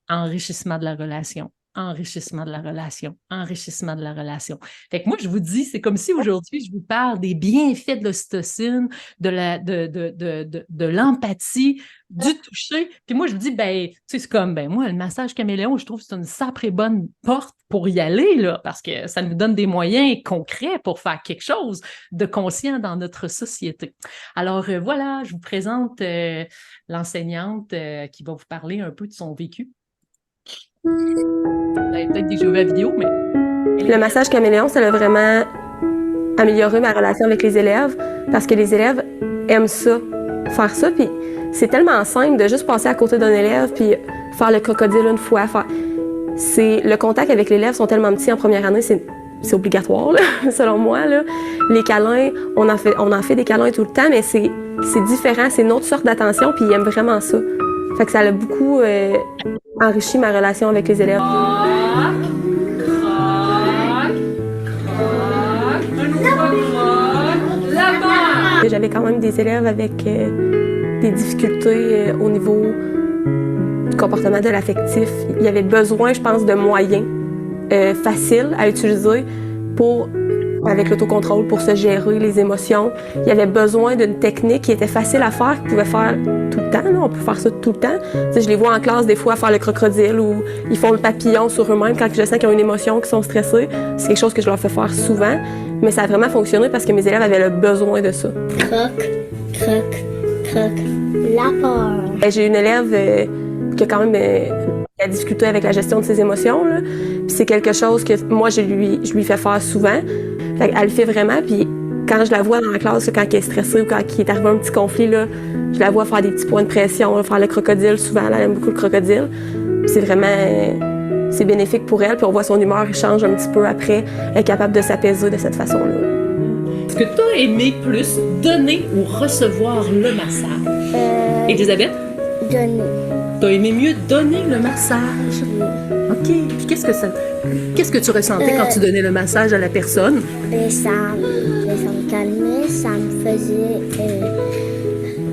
Speaker 1: Enrichissement de la relation, enrichissement de la relation, enrichissement de la relation. Fait que moi, je vous dis, c'est comme si aujourd'hui, je vous parle des bienfaits de l'ocytocine, de l'empathie, du toucher. Puis moi, je vous dis, ben, tu sais, c'est comme, ben, moi, le massage caméléon, je trouve que c'est une sacrée bonne porte pour y aller, là, parce que ça nous donne des moyens concrets pour faire quelque chose de conscient dans notre société. Alors, voilà, je vous présente l'enseignante qui va vous parler un peu de son vécu. Vous avez peut-être déjà vu la vidéo, mais...
Speaker 4: Le massage caméléon, ça a vraiment amélioré ma relation avec les élèves parce que les élèves aiment ça, faire ça. Puis c'est tellement simple de juste passer à côté d'un élève puis faire le crocodile une fois. Le contact avec l'élève sont tellement petits en première année, c'est obligatoire, là, selon moi. Là. Les câlins, on en fait des câlins tout le temps, mais c'est différent, c'est une autre sorte d'attention, puis ils aiment vraiment ça. Fait que ça a beaucoup enrichi ma relation avec les élèves. J'avais quand même des élèves avec des difficultés au niveau du comportement de l'affectif. Il y avait besoin, je pense, de moyens faciles à utiliser avec l'autocontrôle pour se gérer les émotions. Il y avait besoin d'une technique qui était facile à faire, qu'ils pouvaient faire tout le temps. Là. On peut faire ça tout le temps. Tu sais, je les vois en classe des fois faire le crocodile ou ils font le papillon sur eux-mêmes quand je sens qu'ils ont une émotion, qu'ils sont stressés. C'est quelque chose que je leur fais faire souvent. Mais ça a vraiment fonctionné parce que mes élèves avaient le besoin de ça.
Speaker 5: Croc, croc, croc, la peur.
Speaker 4: J'ai une élève qui a quand même a discuté avec la gestion de ses émotions. Là. Puis c'est quelque chose que moi, je lui fais faire souvent. Fait elle le fait vraiment, puis quand je la vois dans la classe, quand elle est stressée ou quand il est arrivé un petit conflit, là, je la vois faire des petits points de pression, là, faire le crocodile souvent, elle aime beaucoup le crocodile. C'est vraiment bénéfique pour elle, puis on voit son humeur change un petit peu après, elle est capable de s'apaiser de cette façon-là.
Speaker 1: Est-ce que tu as aimé plus donner ou recevoir le massage? Elisabeth?
Speaker 5: Donner.
Speaker 1: Tu as aimé mieux donner le massage? OK. Puis qu'est-ce que tu ressentais quand tu donnais le massage à la personne?
Speaker 5: Ça me calmait, ça me faisait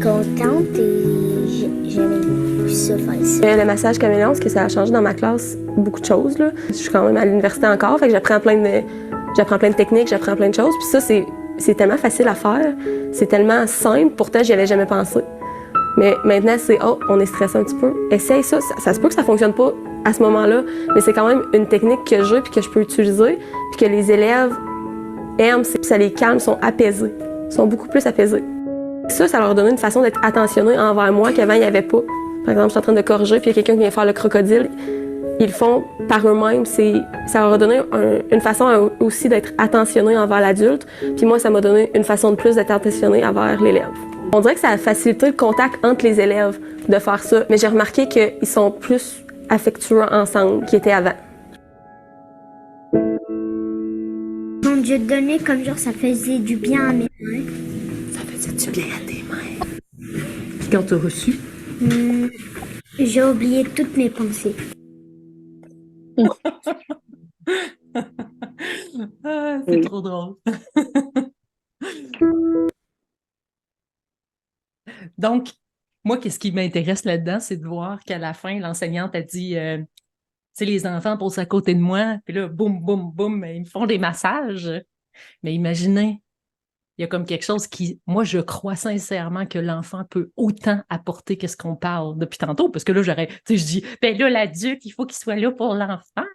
Speaker 5: contente et j'aimais beaucoup ça, faire ça.
Speaker 4: Le massage caméléon, parce que ça a changé dans ma classe beaucoup de choses. Là. Je suis quand même à l'université encore, fait que j'apprends plein de techniques, j'apprends plein de choses. Puis ça, c'est tellement facile à faire, c'est tellement simple, pourtant j'y avais jamais pensé. Mais maintenant, on est stressé un petit peu. Essaye ça. Ça se peut que ça fonctionne pas à ce moment-là, mais c'est quand même une technique que j'ai puis que je peux utiliser, puis que les élèves aiment, puis ça les calme, sont apaisés. Ils sont beaucoup plus apaisés. Ça leur donne une façon d'être attentionnés envers moi qu'avant, il n'y avait pas. Par exemple, je suis en train de corriger, puis il y a quelqu'un qui vient faire le crocodile. Ils le font par eux-mêmes. Ça leur a donné une façon aussi d'être attentionnés envers l'adulte, puis moi, ça m'a donné une façon de plus d'être attentionné envers l'élève. On dirait que ça a facilité le contact entre les élèves de faire ça, mais j'ai remarqué qu'ils sont plus affectueux ensemble qu'ils étaient avant.
Speaker 5: Quand je donnais comme genre, ça faisait du bien à mes mains.
Speaker 1: Ça faisait du bien à tes mains. Puis quand tu as reçu?
Speaker 5: J'ai oublié toutes mes pensées.
Speaker 1: C'est trop drôle. Donc, moi, qu'est-ce qui m'intéresse là-dedans, c'est de voir qu'à la fin, l'enseignante a dit, tu sais, les enfants posent à côté de moi, puis là, boum, boum, boum, ils me font des massages. Mais imaginez, il y a comme quelque chose qui, moi, je crois sincèrement que l'enfant peut autant apporter qu'est-ce qu'on parle depuis tantôt, parce que là, tu sais, je dis, ben là, l'adulte, il faut qu'il soit là pour l'enfant.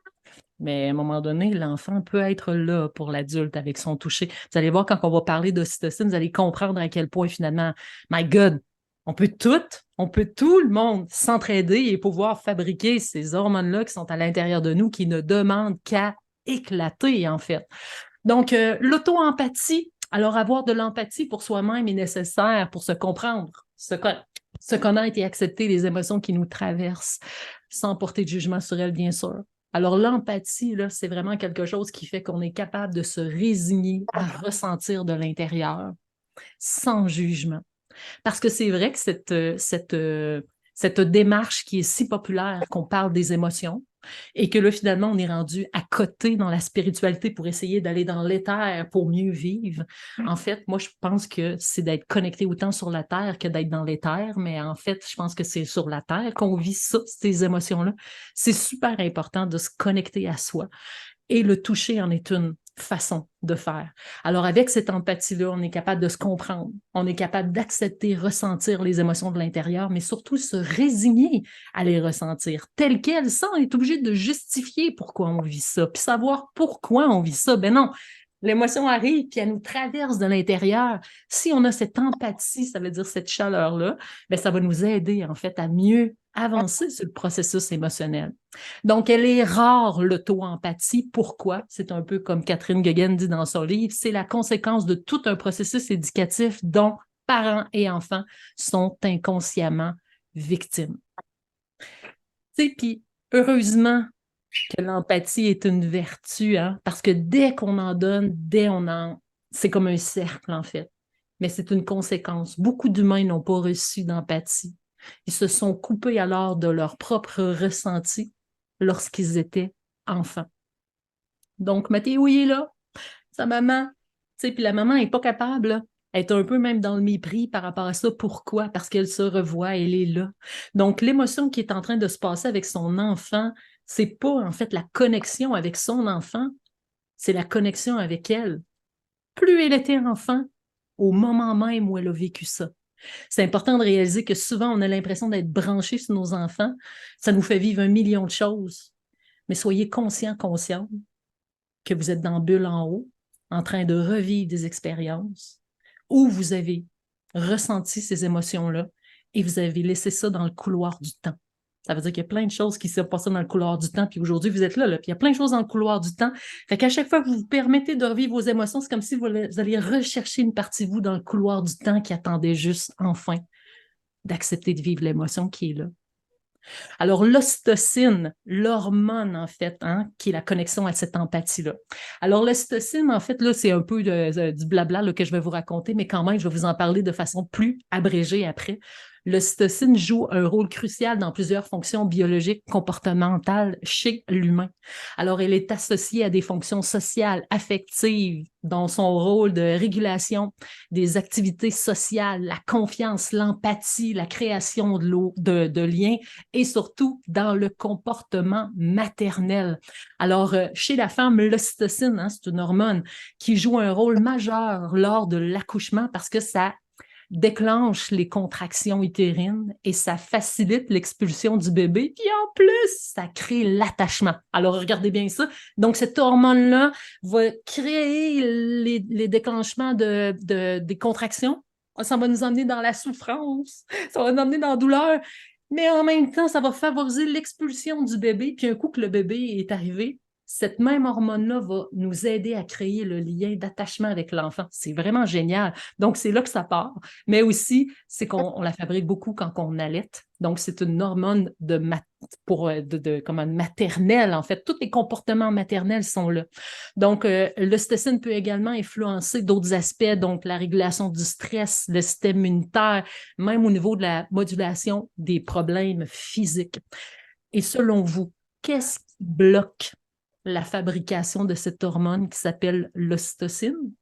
Speaker 1: Mais à un moment donné, l'enfant peut être là pour l'adulte avec son toucher. Vous allez voir, quand on va parler d'ocytocine, vous allez comprendre à quel point, finalement, my God, on peut tout le monde s'entraider et pouvoir fabriquer ces hormones-là qui sont à l'intérieur de nous, qui ne demandent qu'à éclater, en fait. Donc, l'auto-empathie, alors avoir de l'empathie pour soi-même est nécessaire pour se comprendre, se connaître et accepter les émotions qui nous traversent sans porter de jugement sur elles, bien sûr. Alors, l'empathie, là, c'est vraiment quelque chose qui fait qu'on est capable de se résigner à ressentir de l'intérieur sans jugement. Parce que c'est vrai que cette démarche qui est si populaire qu'on parle des émotions et que là, finalement, on est rendu à côté dans la spiritualité pour essayer d'aller dans l'éther pour mieux vivre. En fait, moi, je pense que c'est d'être connecté autant sur la terre que d'être dans l'éther, mais en fait, je pense que c'est sur la terre qu'on vit ça, ces émotions-là. C'est super important de se connecter à soi et le toucher en est une façon de faire. Alors, avec cette empathie-là, on est capable de se comprendre, on est capable d'accepter, ressentir les émotions de l'intérieur, mais surtout se résigner à les ressentir telles quelles, sans être obligé de justifier pourquoi on vit ça, puis savoir pourquoi on vit ça. Ben non, l'émotion arrive, puis elle nous traverse de l'intérieur. Si on a cette empathie, ça veut dire cette chaleur-là, ben ça va nous aider, en fait, à mieux avancer sur le processus émotionnel. Donc, elle est rare, l'auto-empathie. Pourquoi? C'est un peu comme Catherine Guéguen dit dans son livre, c'est la conséquence de tout un processus éducatif dont parents et enfants sont inconsciemment victimes. Tu sais, puis heureusement que l'empathie est une vertu, hein, parce que dès qu'on en donne, c'est comme un cercle, en fait. Mais c'est une conséquence. Beaucoup d'humains n'ont pas reçu d'empathie. Ils se sont coupés alors de leur propre ressenti lorsqu'ils étaient enfants. Donc, Mathéo, il est là, sa maman, tu sais, puis la maman n'est pas capable, là. Elle est un peu même dans le mépris par rapport à ça. Pourquoi? Parce qu'elle se revoit, elle est là. Donc, l'émotion qui est en train de se passer avec son enfant, c'est pas en fait la connexion avec son enfant, c'est la connexion avec elle. Plus elle était enfant, au moment même où elle a vécu ça. C'est important de réaliser que souvent, on a l'impression d'être branché sur nos enfants. Ça nous fait vivre 1 million de choses. Mais soyez conscients que vous êtes dans la bulle en haut, en train de revivre des expériences où vous avez ressenti ces émotions-là et vous avez laissé ça dans le couloir du temps. Ça veut dire qu'il y a plein de choses qui se passent dans le couloir du temps, puis aujourd'hui, vous êtes là, puis il y a plein de choses dans le couloir du temps. Fait qu'à chaque fois que vous vous permettez de revivre vos émotions, c'est comme si vous alliez rechercher une partie de vous dans le couloir du temps qui attendait juste, enfin, d'accepter de vivre l'émotion qui est là. Alors, l'ocytocine, l'hormone, en fait, hein, qui est la connexion à cette empathie-là. Alors, l'ocytocine, en fait, là, c'est un peu du blabla là, que je vais vous raconter, mais quand même, je vais vous en parler de façon plus abrégée après. L'ocytocine joue un rôle crucial dans plusieurs fonctions biologiques comportementales chez l'humain. Alors, elle est associée à des fonctions sociales, affectives, dans son rôle de régulation des activités sociales, la confiance, l'empathie, la création de liens et surtout dans le comportement maternel. Alors, chez la femme, l'ocytocine, hein, c'est une hormone qui joue un rôle majeur lors de l'accouchement parce que ça déclenche les contractions utérines et ça facilite l'expulsion du bébé. Puis en plus, ça crée l'attachement. Alors, regardez bien ça. Donc, cette hormone-là va créer les déclenchements des contractions. Ça va nous emmener dans la souffrance. Ça va nous emmener dans la douleur. Mais en même temps, ça va favoriser l'expulsion du bébé. Puis un coup que le bébé est arrivé, cette même hormone-là va nous aider à créer le lien d'attachement avec l'enfant. C'est vraiment génial. Donc, c'est là que ça part. Mais aussi, c'est qu'on la fabrique beaucoup quand on allaite. Donc, c'est une hormone comme maternelle, en fait. Tous les comportements maternels sont là. Donc, l'ocytocine peut également influencer d'autres aspects, donc la régulation du stress, le système immunitaire, même au niveau de la modulation des problèmes physiques. Et selon vous, qu'est-ce qui bloque la fabrication de cette hormone qui s'appelle l'ocytocine?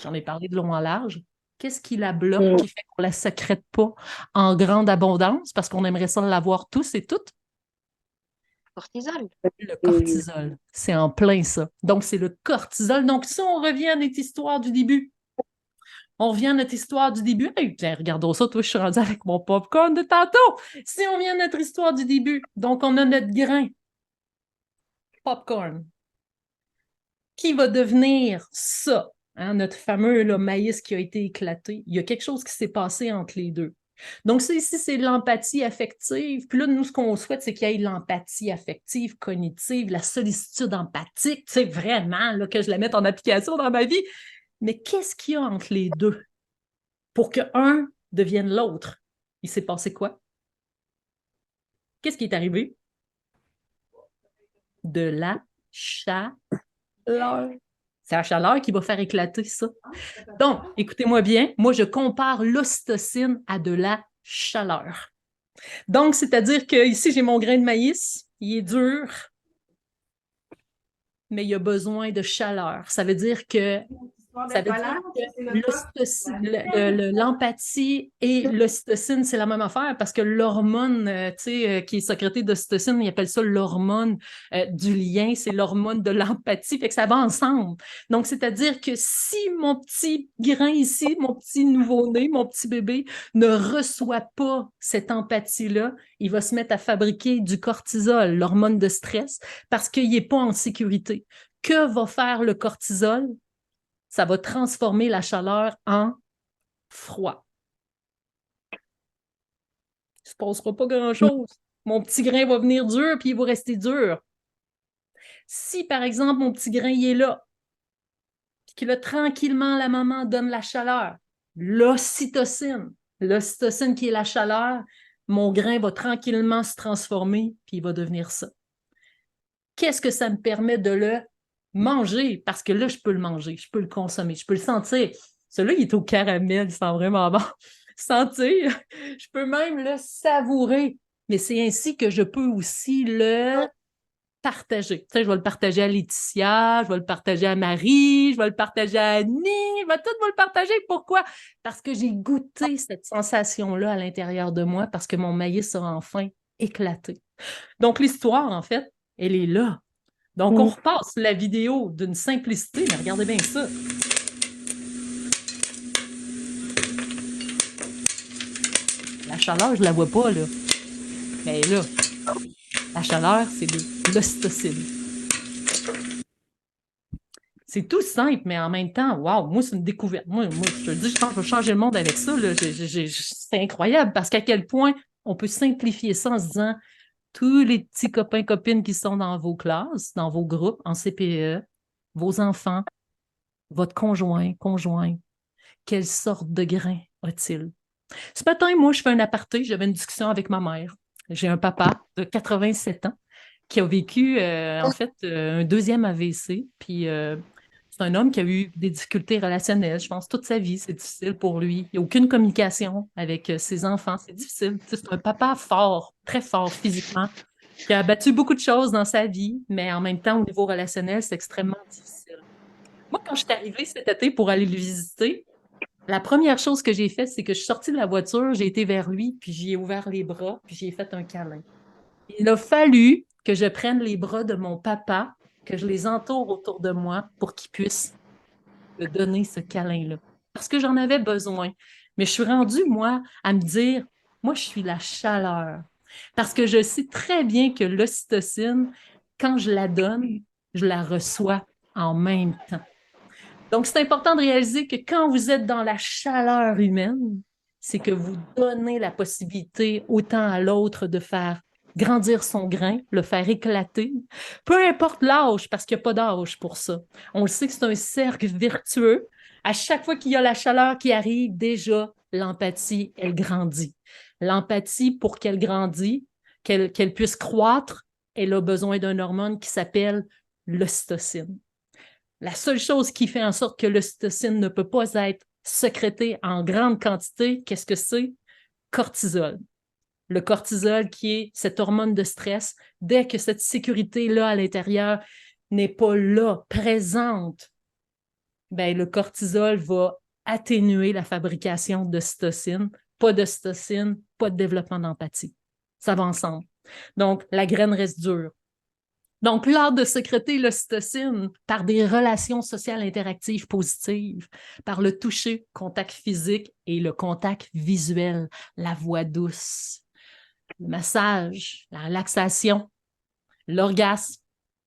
Speaker 1: J'en ai parlé de long en large. Qu'est-ce qui la bloque, qui fait qu'on ne la sécrète pas en grande abondance parce qu'on aimerait ça l'avoir tous et toutes?
Speaker 2: Cortisol.
Speaker 1: Le cortisol, c'est en plein ça. Donc, c'est le cortisol. Donc, si on revient à notre histoire du début, Hey, tiens, regardons ça, toi, je suis rendue avec mon popcorn de tantôt. Si on vient à notre histoire du début, donc on a notre grain, popcorn, qui va devenir ça, hein, notre fameux là, maïs qui a été éclaté. Il y a quelque chose qui s'est passé entre les deux. Donc, ça, ici, c'est l'empathie affective. Puis là, nous, ce qu'on souhaite, c'est qu'il y ait l'empathie affective, cognitive, la sollicitude empathique, tu sais, vraiment, là, que je la mette en application dans ma vie. Mais qu'est-ce qu'il y a entre les deux pour qu'un devienne l'autre? Il s'est passé quoi? Qu'est-ce qui est arrivé? De la chaleur. C'est la chaleur qui va faire éclater ça. Donc, écoutez-moi bien, moi, je compare l'ocytocine à de la chaleur. Donc, c'est-à-dire que ici, j'ai mon grain de maïs, il est dur, mais il a besoin de chaleur. Ça veut dire que l'empathie et l'ocytocine, c'est la même affaire parce que l'hormone qui est sécrétée d'ocytocine, ils appellent ça l'hormone du lien, c'est l'hormone de l'empathie, fait que ça va ensemble. Donc, c'est-à-dire que si mon petit grain ici, mon petit nouveau-né, mon petit bébé ne reçoit pas cette empathie-là, il va se mettre à fabriquer du cortisol, l'hormone de stress, parce qu'il n'est pas en sécurité. Que va faire le cortisol? Ça va transformer la chaleur en froid. Il ne se passera pas grand-chose. Mon petit grain va venir dur, puis il va rester dur. Si, par exemple, mon petit grain il est là, puis que là, tranquillement, la maman donne la chaleur, l'ocytocine qui est la chaleur, mon grain va tranquillement se transformer, puis il va devenir ça. Qu'est-ce que ça me permet de le manger? Parce que là, je peux le manger, je peux le consommer, je peux le sentir. Celui-là, il est au caramel, il sent vraiment bon. Sentir, je peux même le savourer. Mais c'est ainsi que je peux aussi le partager. Tu sais, je vais le partager à Laetitia, je vais le partager à Marie, je vais le partager à Annie, je vais tout vous le partager. Pourquoi? Parce que j'ai goûté cette sensation-là à l'intérieur de moi, parce que mon maïs a enfin éclaté. Donc, l'histoire, en fait, elle est là. Donc, on repasse la vidéo d'une simplicité, mais regardez bien ça. La chaleur, je ne la vois pas, là. Mais là, la chaleur, c'est de l'ocytocine. C'est tout simple, mais en même temps, waouh, moi, c'est une découverte. Moi, je te dis, je pense que je vais changer le monde avec ça. Là. C'est incroyable parce qu'à quel point on peut simplifier ça en se disant tous les petits copains, copines qui sont dans vos classes, dans vos groupes, en CPE, vos enfants, votre conjoint, quelle sorte de grain a-t-il? Ce matin, moi, je fais un aparté, j'avais une discussion avec ma mère. J'ai un papa de 87 ans qui a vécu, en fait, un deuxième AVC, puis c'est un homme qui a eu des difficultés relationnelles, je pense, toute sa vie, c'est difficile pour lui. Il n'y a aucune communication avec ses enfants, c'est difficile. C'est un papa fort, très fort physiquement, qui a battu beaucoup de choses dans sa vie, mais en même temps, au niveau relationnel, c'est extrêmement difficile. Moi, quand je suis arrivée cet été pour aller le visiter, la première chose que j'ai faite, c'est que je suis sortie de la voiture, j'ai été vers lui, puis j'y ai ouvert les bras, puis j'ai fait un câlin. Il a fallu que je prenne les bras de mon papa, que je les entoure autour de moi pour qu'il puisse me donner ce câlin-là. Parce que j'en avais besoin. Mais je suis rendue, moi, à me dire, moi, je suis la chaleur. Parce que je sais très bien que l'ocytocine, quand je la donne, je la reçois en même temps. Donc, c'est important de réaliser que quand vous êtes dans la chaleur humaine, c'est que vous donnez la possibilité autant à l'autre de faire grandir son grain, le faire éclater, peu importe l'âge, parce qu'il n'y a pas d'âge pour ça. On le sait que c'est un cercle vertueux. À chaque fois qu'il y a la chaleur qui arrive, déjà, l'empathie, elle grandit. L'empathie, pour qu'elle grandisse, qu'elle puisse croître, elle a besoin d'une hormone qui s'appelle l'ocytocine. La seule chose qui fait en sorte que l'ocytocine ne peut pas être sécrétée en grande quantité, qu'est-ce que c'est? Cortisol. Le cortisol qui est cette hormone de stress, dès que cette sécurité-là à l'intérieur n'est pas là, présente, ben, le cortisol va atténuer la fabrication d'ocytocine. Pas d'ocytocine, pas de développement d'empathie. Ça va ensemble. Donc, la graine reste dure. Donc, l'art de sécréter l'ocytocine par des relations sociales interactives positives, par le toucher, contact physique et le contact visuel, la voix douce, le massage, la relaxation, l'orgasme,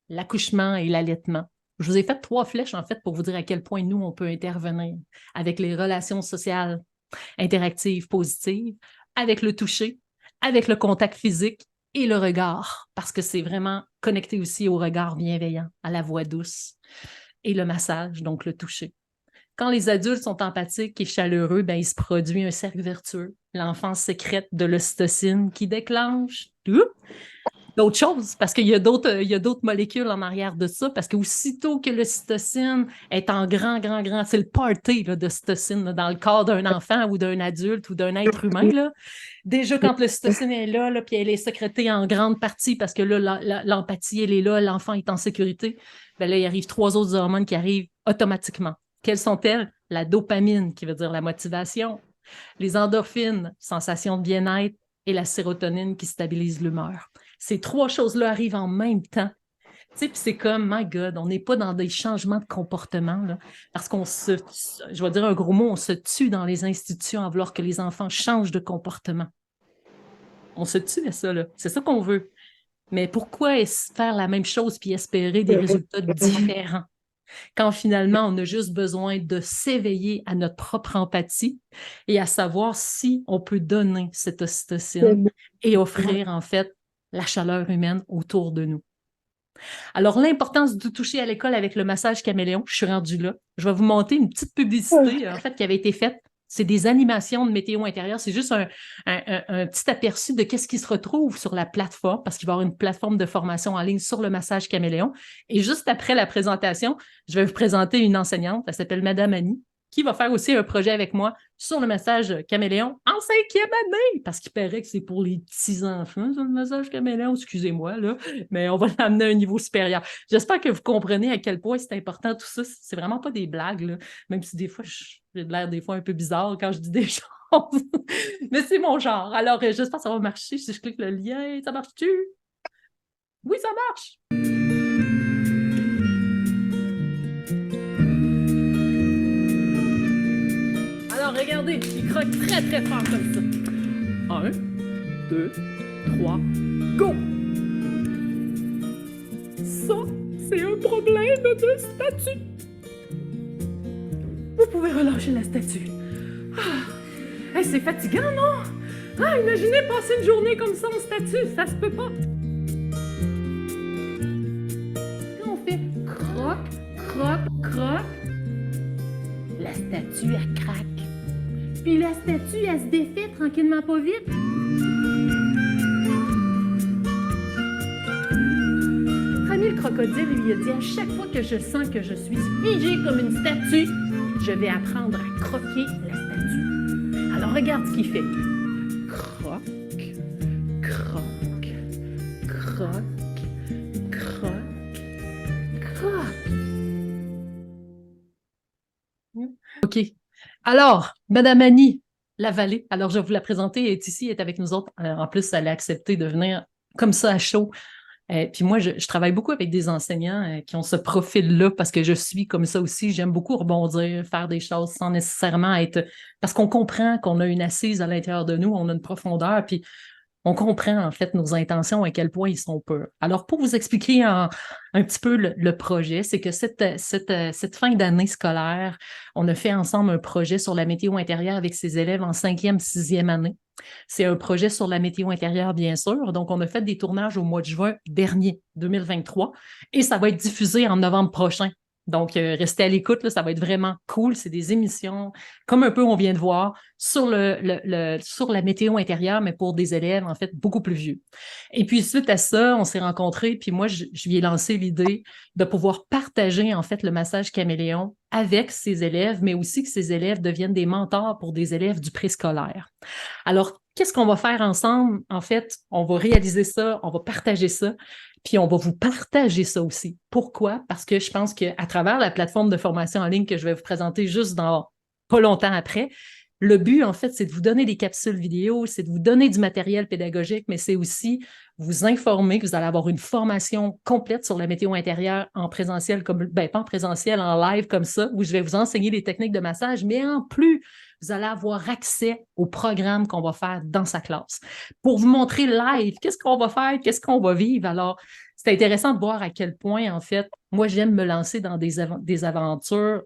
Speaker 1: l'accouchement et l'allaitement. Je vous ai fait 3 flèches, en fait, pour vous dire à quel point nous, on peut intervenir avec les relations sociales interactives positives, avec le toucher, avec le contact physique et le regard, parce que c'est vraiment connecté aussi au regard bienveillant, à la voix douce et le massage, donc le toucher. Quand les adultes sont empathiques et chaleureux, ben, il se produit un cercle vertueux. L'enfant sécrète de l'ocytocine qui déclenche d'autres choses, parce qu'il il y a d'autres molécules en arrière de ça, parce qu'aussitôt que l'ocytocine est en grand, c'est le party là, d'ocytocine là, dans le corps d'un enfant ou d'un adulte ou d'un être humain, là. Déjà, quand l'ocytocine est là, puis elle est sécrétée en grande partie parce que là, l'empathie, elle est là, l'enfant est en sécurité, ben là, il arrive 3 autres hormones qui arrivent automatiquement. Quelles sont-elles? La dopamine, qui veut dire la motivation, les endorphines, sensation de bien-être, et la sérotonine qui stabilise l'humeur. Ces 3 choses-là arrivent en même temps. Tu sais, puis c'est comme, my God, on n'est pas dans des changements de comportement, là, parce je vais dire un gros mot, on se tue dans les institutions à vouloir que les enfants changent de comportement. On se tue à ça, là. C'est ça qu'on veut. Mais pourquoi faire la même chose puis espérer des résultats différents? Quand finalement, on a juste besoin de s'éveiller à notre propre empathie et à savoir si on peut donner cette ocytocine et offrir en fait la chaleur humaine autour de nous. Alors, l'importance de toucher à l'école avec le massage caméléon, je suis rendue là. Je vais vous monter une petite publicité en fait qui avait été faite. C'est des animations de météo intérieure. C'est juste un petit aperçu de qu'est-ce qui se retrouve sur la plateforme, parce qu'il va y avoir une plateforme de formation en ligne sur le massage caméléon. Et juste après la présentation, je vais vous présenter une enseignante. Elle s'appelle Madame Annie, qui va faire aussi un projet avec moi sur le massage caméléon en 5e année, parce qu'il paraît que c'est pour les petits-enfants, le massage caméléon, excusez-moi, là, mais on va l'amener à un niveau supérieur. J'espère que vous comprenez à quel point c'est important tout ça. C'est vraiment pas des blagues, là, même si des fois, j'ai l'air des fois un peu bizarre quand je dis des choses, mais c'est mon genre. Alors, j'espère que ça va marcher. Si je clique le lien, ça marche-tu? Oui, ça marche! Alors, regardez, il croque très, très fort comme ça. 1, 2, 3, go! Ça, c'est un problème de statut. Vous pouvez relâcher la statue. Ah, hey, c'est fatigant, non? Ah, imaginez passer une journée comme ça en statue, ça se peut pas. Là, on fait croque, croque, croque. La statue, elle craque. Puis la statue, elle se défait tranquillement pas vite. Rami le crocodile lui a dit, à chaque fois que je sens que je suis figée comme une statue, je vais apprendre à croquer la statue. Alors regarde ce qu'il fait. Croque, croque, croque, croque, croque. OK. Alors, Madame Annie Lavallée, alors je vais vous la présenter, elle est ici, elle est avec nous autres. En plus, elle a accepté de venir comme ça à chaud. Puis moi, je travaille beaucoup avec des enseignants qui ont ce profil-là parce que je suis comme ça aussi. J'aime beaucoup rebondir, faire des choses sans nécessairement être... Parce qu'on comprend qu'on a une assise à l'intérieur de nous, on a une profondeur, puis on comprend en fait nos intentions, à quel point ils sont purs. Alors, pour vous expliquer un petit peu le projet, c'est que cette fin d'année scolaire, on a fait ensemble un projet sur la météo intérieure avec ses élèves en 5e, 6e année. C'est un projet sur la météo intérieure, bien sûr. Donc, on a fait des tournages au mois de juin dernier, 2023, et ça va être diffusé en novembre prochain. Donc, restez à l'écoute, là, ça va être vraiment cool. C'est des émissions, comme un peu on vient de voir, sur sur la météo intérieure, mais pour des élèves, en fait, beaucoup plus vieux. Et puis, suite à ça, on s'est rencontrés, puis moi, je lui ai lancé l'idée de pouvoir partager, en fait, le massage caméléon avec ses élèves, mais aussi que ces élèves deviennent des mentors pour des élèves du préscolaire. Alors, qu'est-ce qu'on va faire ensemble? En fait, on va réaliser ça, on va partager ça, puis on va vous partager ça aussi. Pourquoi? Parce que je pense qu'à travers la plateforme de formation en ligne que je vais vous présenter juste dans pas longtemps après, le but, en fait, c'est de vous donner des capsules vidéo, c'est de vous donner du matériel pédagogique, mais c'est aussi vous informer que vous allez avoir une formation complète sur la météo intérieure en présentiel, pas en présentiel, en live comme ça, où je vais vous enseigner les techniques de massage, mais en plus, vous allez avoir accès au programme qu'on va faire dans sa classe pour vous montrer live qu'est-ce qu'on va faire, qu'est-ce qu'on va vivre. Alors, c'est intéressant de voir à quel point, en fait, moi, j'aime me lancer dans des aventures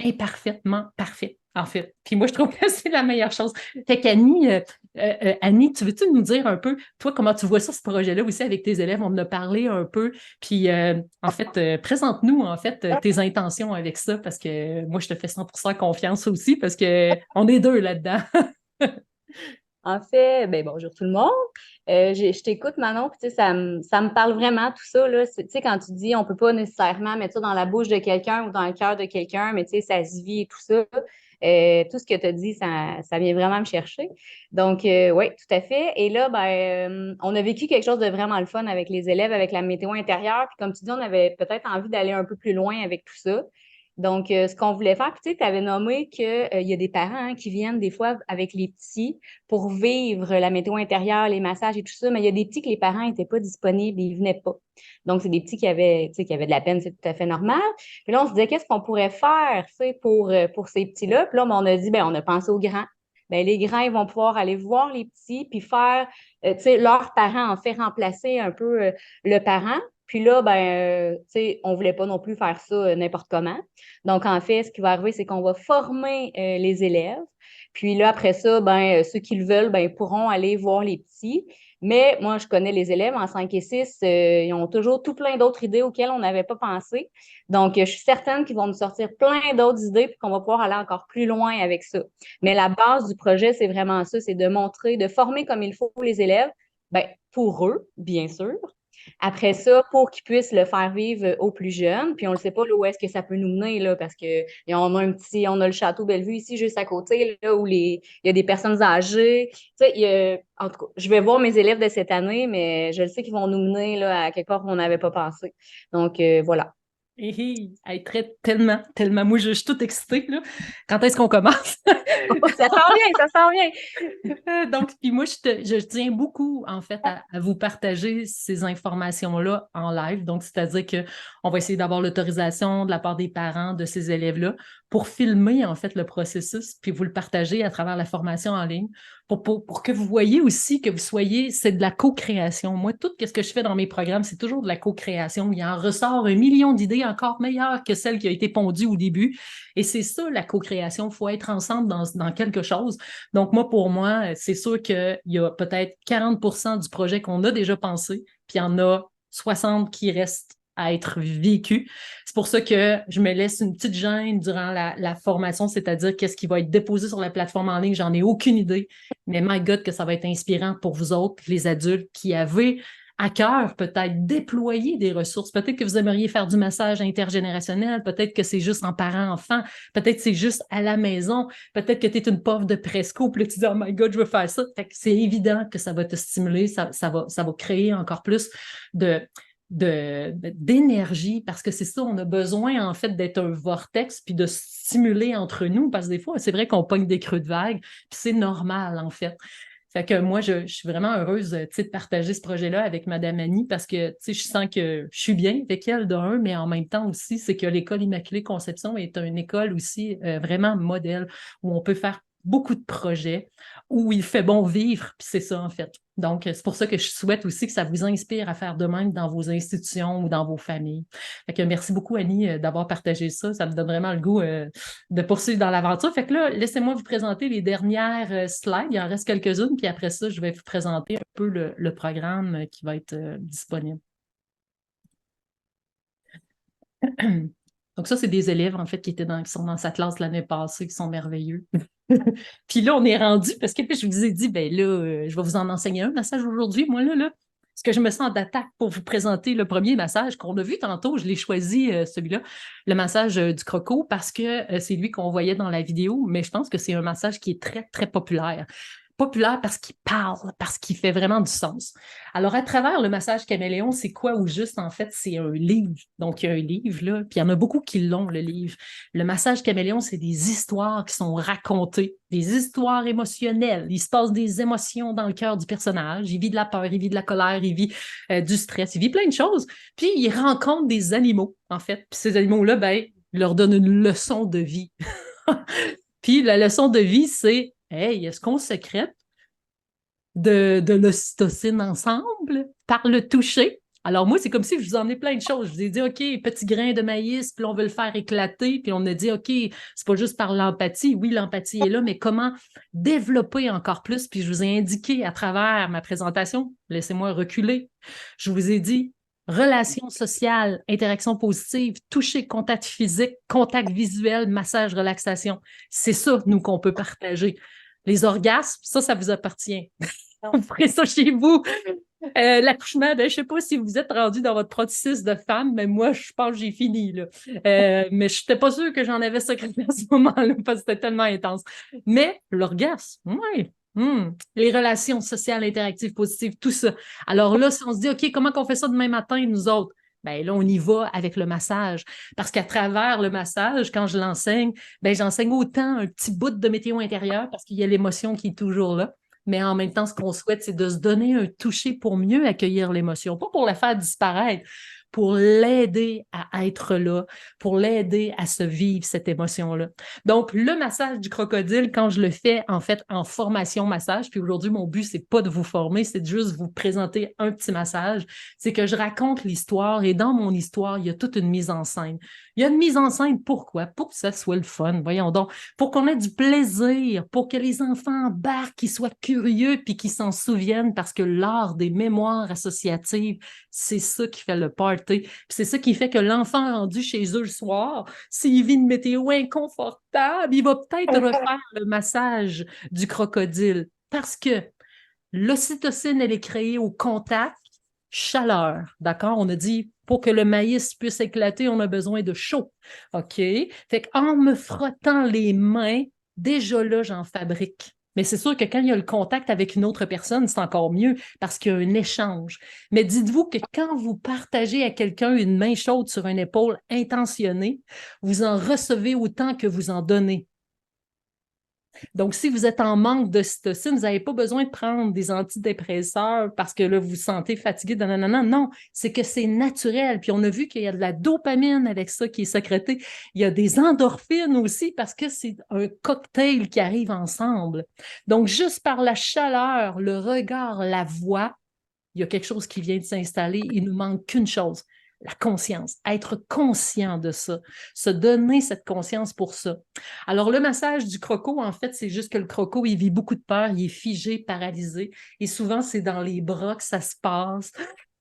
Speaker 1: imparfaitement parfaites, en fait. Puis moi, je trouve que c'est la meilleure chose. Fait qu'Annie, Annie, tu veux-tu nous dire un peu, toi, comment tu vois ça, ce projet-là aussi avec tes élèves? On en a parlé un peu. Puis, en fait, présente-nous, en fait, tes intentions avec ça, parce que moi, je te fais 100% confiance aussi, parce qu'on est deux là-dedans.
Speaker 6: En fait, ben bonjour tout le monde. Je t'écoute, Manon, puis tu sais, ça me parle vraiment tout ça, là. Tu sais, quand tu dis on peut pas nécessairement mettre ça dans la bouche de quelqu'un ou dans le cœur de quelqu'un, mais tu sais, ça se vit et tout ça. Tout ce que tu as dit, ça vient vraiment me chercher. Donc, oui, tout à fait. Et là, on a vécu quelque chose de vraiment le fun avec les élèves, avec la météo intérieure. Puis comme tu dis, on avait peut-être envie d'aller un peu plus loin avec tout ça. Donc, ce qu'on voulait faire, puis tu sais, tu avais nommé qu'il y a des parents hein, qui viennent des fois avec les petits pour vivre la météo intérieure, les massages et tout ça, mais il y a des petits que les parents n'étaient pas disponibles, ils venaient pas. Donc, c'est des petits qui avaient, tu sais, qui avaient de la peine, c'est tout à fait normal. Puis là, on se disait, qu'est-ce qu'on pourrait faire, tu sais, pour ces petits-là? Puis là, on a dit, ben, on a pensé aux grands. Ben, les grands, ils vont pouvoir aller voir les petits, puis faire, tu sais, leurs parents, en fait, remplacer un peu le parent. Puis là, tu sais, on voulait pas non plus faire ça n'importe comment. Donc, en fait, ce qui va arriver, c'est qu'on va former les élèves. Puis là, après ça, ceux qui le veulent, pourront aller voir les petits. Mais moi, je connais les élèves en 5 et 6, ils ont toujours tout plein d'autres idées auxquelles on n'avait pas pensé. Donc, je suis certaine qu'ils vont nous sortir plein d'autres idées puis qu'on va pouvoir aller encore plus loin avec ça. Mais la base du projet, c'est vraiment ça, c'est de montrer, de former comme il faut les élèves, pour eux, bien sûr. Après ça, pour qu'ils puissent le faire vivre aux plus jeunes, puis on ne sait pas là, où est-ce que ça peut nous mener, là, parce que on a le château Bellevue ici, juste à côté, là, où il y a des personnes âgées. Tu sais, en tout cas, je vais voir mes élèves de cette année, mais je le sais qu'ils vont nous mener là, à quelque part où on n'avait pas pensé. Donc, voilà.
Speaker 1: Tellement, tellement. Moi, je suis toute excitée, là. Quand est-ce qu'on commence?
Speaker 6: Ça sent bien, ça sent bien.
Speaker 1: Donc, puis moi, je tiens beaucoup, en fait, à vous partager ces informations-là en live. Donc, c'est-à-dire qu'on va essayer d'avoir l'autorisation de la part des parents de ces élèves-là pour filmer, en fait, le processus, puis vous le partager à travers la formation en ligne pour que vous voyez aussi que vous soyez, c'est de la co-création. Moi, tout ce que je fais dans mes programmes, c'est toujours de la co-création. Il en ressort 1 million d'idées encore meilleures que celle qui a été pondue au début. Et c'est ça, la co-création. Il faut être ensemble dans quelque chose. Donc, pour moi, c'est sûr qu'il y a peut-être 40% du projet qu'on a déjà pensé, puis il y en a 60 qui restent à être vécu. C'est pour ça que je me laisse une petite gêne durant la formation, c'est-à-dire qu'est-ce qui va être déposé sur la plateforme en ligne, j'en ai aucune idée, mais my God, que ça va être inspirant pour vous autres, les adultes qui avez à cœur peut-être déployer des ressources. Peut-être que vous aimeriez faire du massage intergénérationnel, peut-être que c'est juste en parent-enfant, peut-être que c'est juste à la maison, peut-être que tu es une pauvre de presco, puis là, tu dis « Oh my God, je veux faire ça ». Fait que c'est évident que ça va te stimuler, ça va créer encore plus d'énergie, parce que c'est ça, on a besoin en fait d'être un vortex puis de stimuler entre nous, parce que des fois, c'est vrai qu'on pogne des creux de vague, puis c'est normal en fait. Fait que moi, je suis vraiment heureuse de partager ce projet-là avec Madame Annie parce que je sens que je suis bien avec elle d'un, mais en même temps aussi, c'est que l'École Immaculée Conception est une école aussi vraiment modèle où on peut faire beaucoup de projets, où il fait bon vivre, puis c'est ça en fait. Donc, c'est pour ça que je souhaite aussi que ça vous inspire à faire de même dans vos institutions ou dans vos familles. Fait que merci beaucoup, Annie, d'avoir partagé ça. Ça me donne vraiment le goût de poursuivre dans l'aventure. Fait que là, laissez-moi vous présenter les dernières slides. Il en reste quelques-unes, puis après ça, je vais vous présenter un peu le programme qui va être disponible. Donc ça, c'est des élèves, en fait, qui sont dans sa classe l'année passée, qui sont merveilleux. Puis là, on est rendu, parce que je vous ai dit, je vais vous en enseigner un massage aujourd'hui. Moi, là, parce que je me sens d'attaque pour vous présenter le premier massage qu'on a vu tantôt. Je l'ai choisi, celui-là, le massage du croco, parce que c'est lui qu'on voyait dans la vidéo, mais je pense que c'est un massage qui est très, très populaire. Populaire parce qu'il parle, parce qu'il fait vraiment du sens. Alors, à travers le massage caméléon, c'est quoi au juste? En fait, c'est un livre. Donc, il y a un livre, là, puis il y en a beaucoup qui l'ont, le livre. Le massage caméléon, c'est des histoires qui sont racontées, des histoires émotionnelles. Il se passe des émotions dans le cœur du personnage. Il vit de la peur, il vit de la colère, il vit du stress, il vit plein de choses. Puis, il rencontre des animaux, en fait. Puis ces animaux-là, ils leur donnent une leçon de vie. Puis, la leçon de vie, c'est hey, est-ce qu'on sécrète de l'ocytocine ensemble par le toucher? Alors moi, c'est comme si je vous emmenais plein de choses. Je vous ai dit, OK, petit grain de maïs, puis on veut le faire éclater, puis on a dit, OK, c'est pas juste par l'empathie. Oui, l'empathie est là, mais comment développer encore plus? Puis je vous ai indiqué à travers ma présentation, laissez-moi reculer, je vous ai dit, relations sociales, interaction positive, toucher, contact physique, contact visuel, massage, relaxation. C'est ça, nous, qu'on peut partager. Les orgasmes, ça vous appartient. Vous ferez ça chez vous. L'accouchement, je ne sais pas si vous êtes rendu dans votre processus de femme, mais moi, je pense que j'ai fini, là. Mais je n'étais pas sûre que j'en avais secrètement à ce moment-là parce que c'était tellement intense. Mais l'orgasme, oui. Les relations sociales, interactives, positives, tout ça. Alors là, si on se dit, OK, comment on fait ça demain matin, nous autres? Ben là, on y va avec le massage. Parce qu'à travers le massage, quand je l'enseigne, ben j'enseigne autant un petit bout de météo intérieure parce qu'il y a l'émotion qui est toujours là. Mais en même temps, ce qu'on souhaite, c'est de se donner un toucher pour mieux accueillir l'émotion, pas pour la faire disparaître, pour l'aider à être là, pour l'aider à se vivre cette émotion-là. Donc, le massage du crocodile, quand je le fais, en fait, en formation massage, puis aujourd'hui, mon but, c'est pas de vous former, c'est de juste vous présenter un petit massage, c'est que je raconte l'histoire et dans mon histoire, il y a toute une mise en scène. Il y a une mise en scène, pourquoi? Pour que ça soit le fun, voyons donc, pour qu'on ait du plaisir, pour que les enfants embarquent, qu'ils soient curieux puis qu'ils s'en souviennent parce que l'art des mémoires associatives, c'est ça qui fait le party. Puis c'est ça qui fait que l'enfant rendu chez eux le soir, s'il vit une météo inconfortable, il va peut-être refaire le massage du crocodile parce que l'ocytocine, elle est créée au contact, chaleur, d'accord? On a dit, pour que le maïs puisse éclater, on a besoin de chaud, OK? Fait qu'en me frottant les mains, déjà là, j'en fabrique. Mais c'est sûr que quand il y a le contact avec une autre personne, c'est encore mieux parce qu'il y a un échange. Mais dites-vous que quand vous partagez à quelqu'un une main chaude sur une épaule intentionnée, vous en recevez autant que vous en donnez. Donc, si vous êtes en manque d'ocytocine, vous n'avez pas besoin de prendre des antidépresseurs parce que là, vous vous sentez fatigué. Non, c'est que c'est naturel. Puis on a vu qu'il y a de la dopamine avec ça qui est sécrétée. Il y a des endorphines aussi parce que c'est un cocktail qui arrive ensemble. Donc, juste par la chaleur, le regard, la voix, il y a quelque chose qui vient de s'installer. Il nous manque qu'une chose, la conscience, être conscient de ça, se donner cette conscience pour ça. Alors, le massage du croco, en fait, c'est juste que le croco, il vit beaucoup de peur, il est figé, paralysé, et souvent, c'est dans les bras que ça se passe,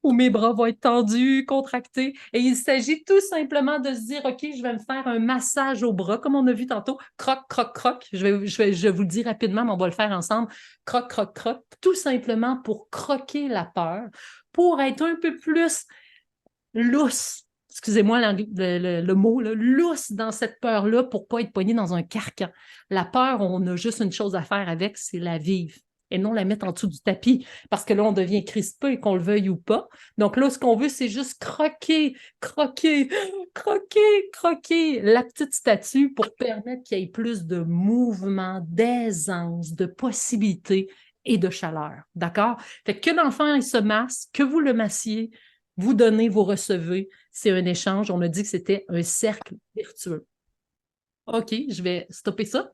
Speaker 1: où mes bras vont être tendus, contractés, et il s'agit tout simplement de se dire, OK, je vais me faire un massage au bras, comme on a vu tantôt, croc, croc, croc, je vais vous le dire rapidement, mais on va le faire ensemble, croc, croc, croc, tout simplement pour croquer la peur, pour être un peu plus lousse, excusez-moi le mot, là, lousse dans cette peur-là pour ne pas être poigné dans un carcan. La peur, on a juste une chose à faire avec, c'est la vivre et non la mettre en dessous du tapis parce que là, on devient crispé, qu'on le veuille ou pas. Donc là, ce qu'on veut, c'est juste croquer, croquer, croquer, croquer la petite statue pour permettre qu'il y ait plus de mouvement, d'aisance, de possibilités et de chaleur. D'accord? Fait que l'enfant, il se masse, que vous le massiez, vous donnez, vous recevez. C'est un échange. On a dit que c'était un cercle vertueux. OK, je vais stopper ça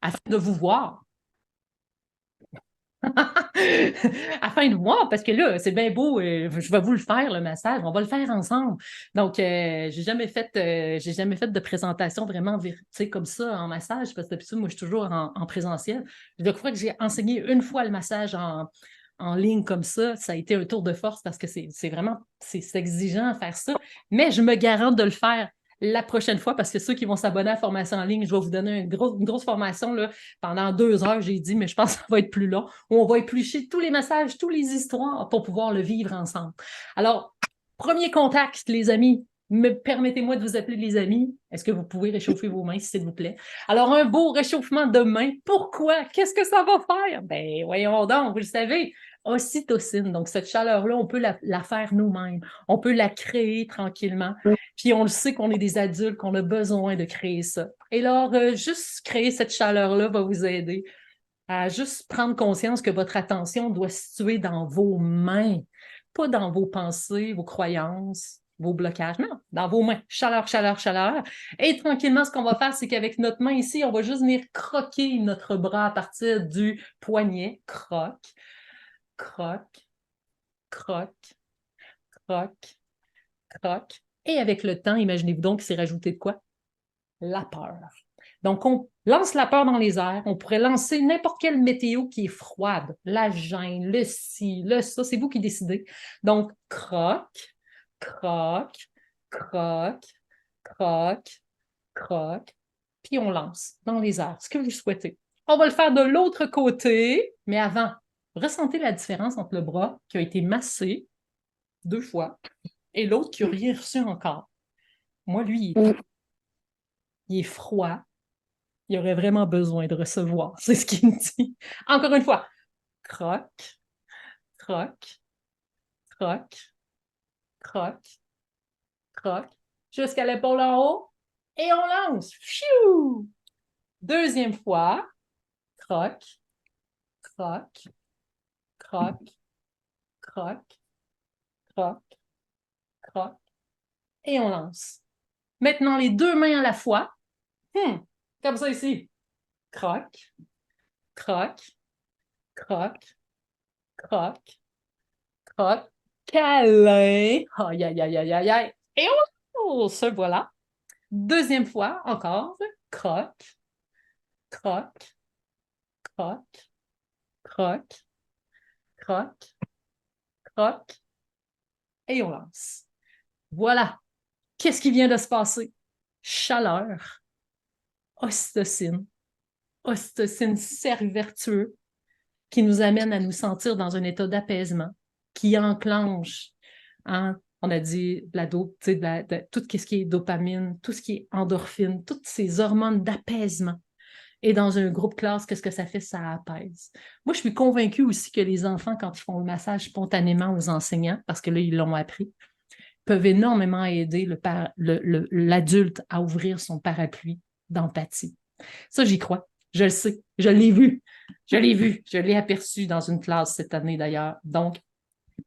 Speaker 1: afin de vous voir. Afin de voir, parce que là, c'est bien beau, je vais vous le faire, le massage, on va le faire ensemble. Donc, j'ai jamais fait de présentation vraiment comme ça en massage, parce que depuis ça, moi, je suis toujours en présentiel. Je crois que j'ai enseigné une fois le massage en ligne comme ça a été un tour de force parce que c'est exigeant à faire ça, mais je me garante de le faire la prochaine fois parce que ceux qui vont s'abonner à la formation en ligne, je vais vous donner une grosse formation là, pendant 2 heures, j'ai dit, mais je pense que ça va être plus long, où on va éplucher tous les massages, toutes les histoires pour pouvoir le vivre ensemble. Alors, premier contact, les amis, permettez-moi de vous appeler les amis. Est-ce que vous pouvez réchauffer vos mains, s'il vous plaît? Alors, un beau réchauffement de mains. Pourquoi? Qu'est-ce que ça va faire? Ben, voyons donc, vous le savez, ocytocine. Donc, cette chaleur-là, on peut la faire nous-mêmes. On peut la créer tranquillement. Puis, on le sait qu'on est des adultes, qu'on a besoin de créer ça. Et alors, juste créer cette chaleur-là va vous aider à juste prendre conscience que votre attention doit se situer dans vos mains, pas dans vos pensées, vos croyances, vos blocages, non, dans vos mains. Chaleur, chaleur, chaleur. Et tranquillement, ce qu'on va faire, c'est qu'avec notre main ici, on va juste venir croquer notre bras à partir du poignet. Croque, croque, croque, croque, croque. Et avec le temps, imaginez-vous donc qu'il s'est rajouté de quoi? La peur. Donc, on lance la peur dans les airs. On pourrait lancer n'importe quelle météo qui est froide. La gêne, le ci, le ça. C'est vous qui décidez. Donc, croque, croque, croque, croque, croque. Puis on lance dans les airs. Ce que vous souhaitez. On va le faire de l'autre côté, mais avant, ressentez la différence entre le bras qui a été massé 2 fois et l'autre qui n'a rien reçu encore. Moi, lui, il est froid. Il aurait vraiment besoin de recevoir. C'est ce qu'il me dit. Encore une fois, croque, croque, croque, croque, croque, jusqu'à l'épaule en haut et on lance. Pfiou! Deuxième fois, croque, croque, croque, croque, croque, croque, et on lance. Maintenant, les 2 mains à la fois. Comme ça ici. Croque, croque, croque, croque, croque, câlin. Aïe, aïe, aïe, aïe, aïe, aïe. Et on se voilà. Deuxième fois, encore. Croque, croque, croque, croque, croque, croque, et on lance. Voilà. Qu'est-ce qui vient de se passer? Chaleur, ocytocine, cercle vertueux qui nous amène à nous sentir dans un état d'apaisement, qui enclenche, hein, on a dit tout ce qui est dopamine, tout ce qui est endorphine, toutes ces hormones d'apaisement. Et dans un groupe classe, qu'est-ce que ça fait? Ça apaise. Moi, je suis convaincue aussi que les enfants, quand ils font le massage spontanément aux enseignants, parce que là, ils l'ont appris, peuvent énormément aider l'adulte à ouvrir son parapluie d'empathie. Ça, j'y crois. Je le sais. Je l'ai vu. Je l'ai aperçu dans une classe cette année d'ailleurs. Donc,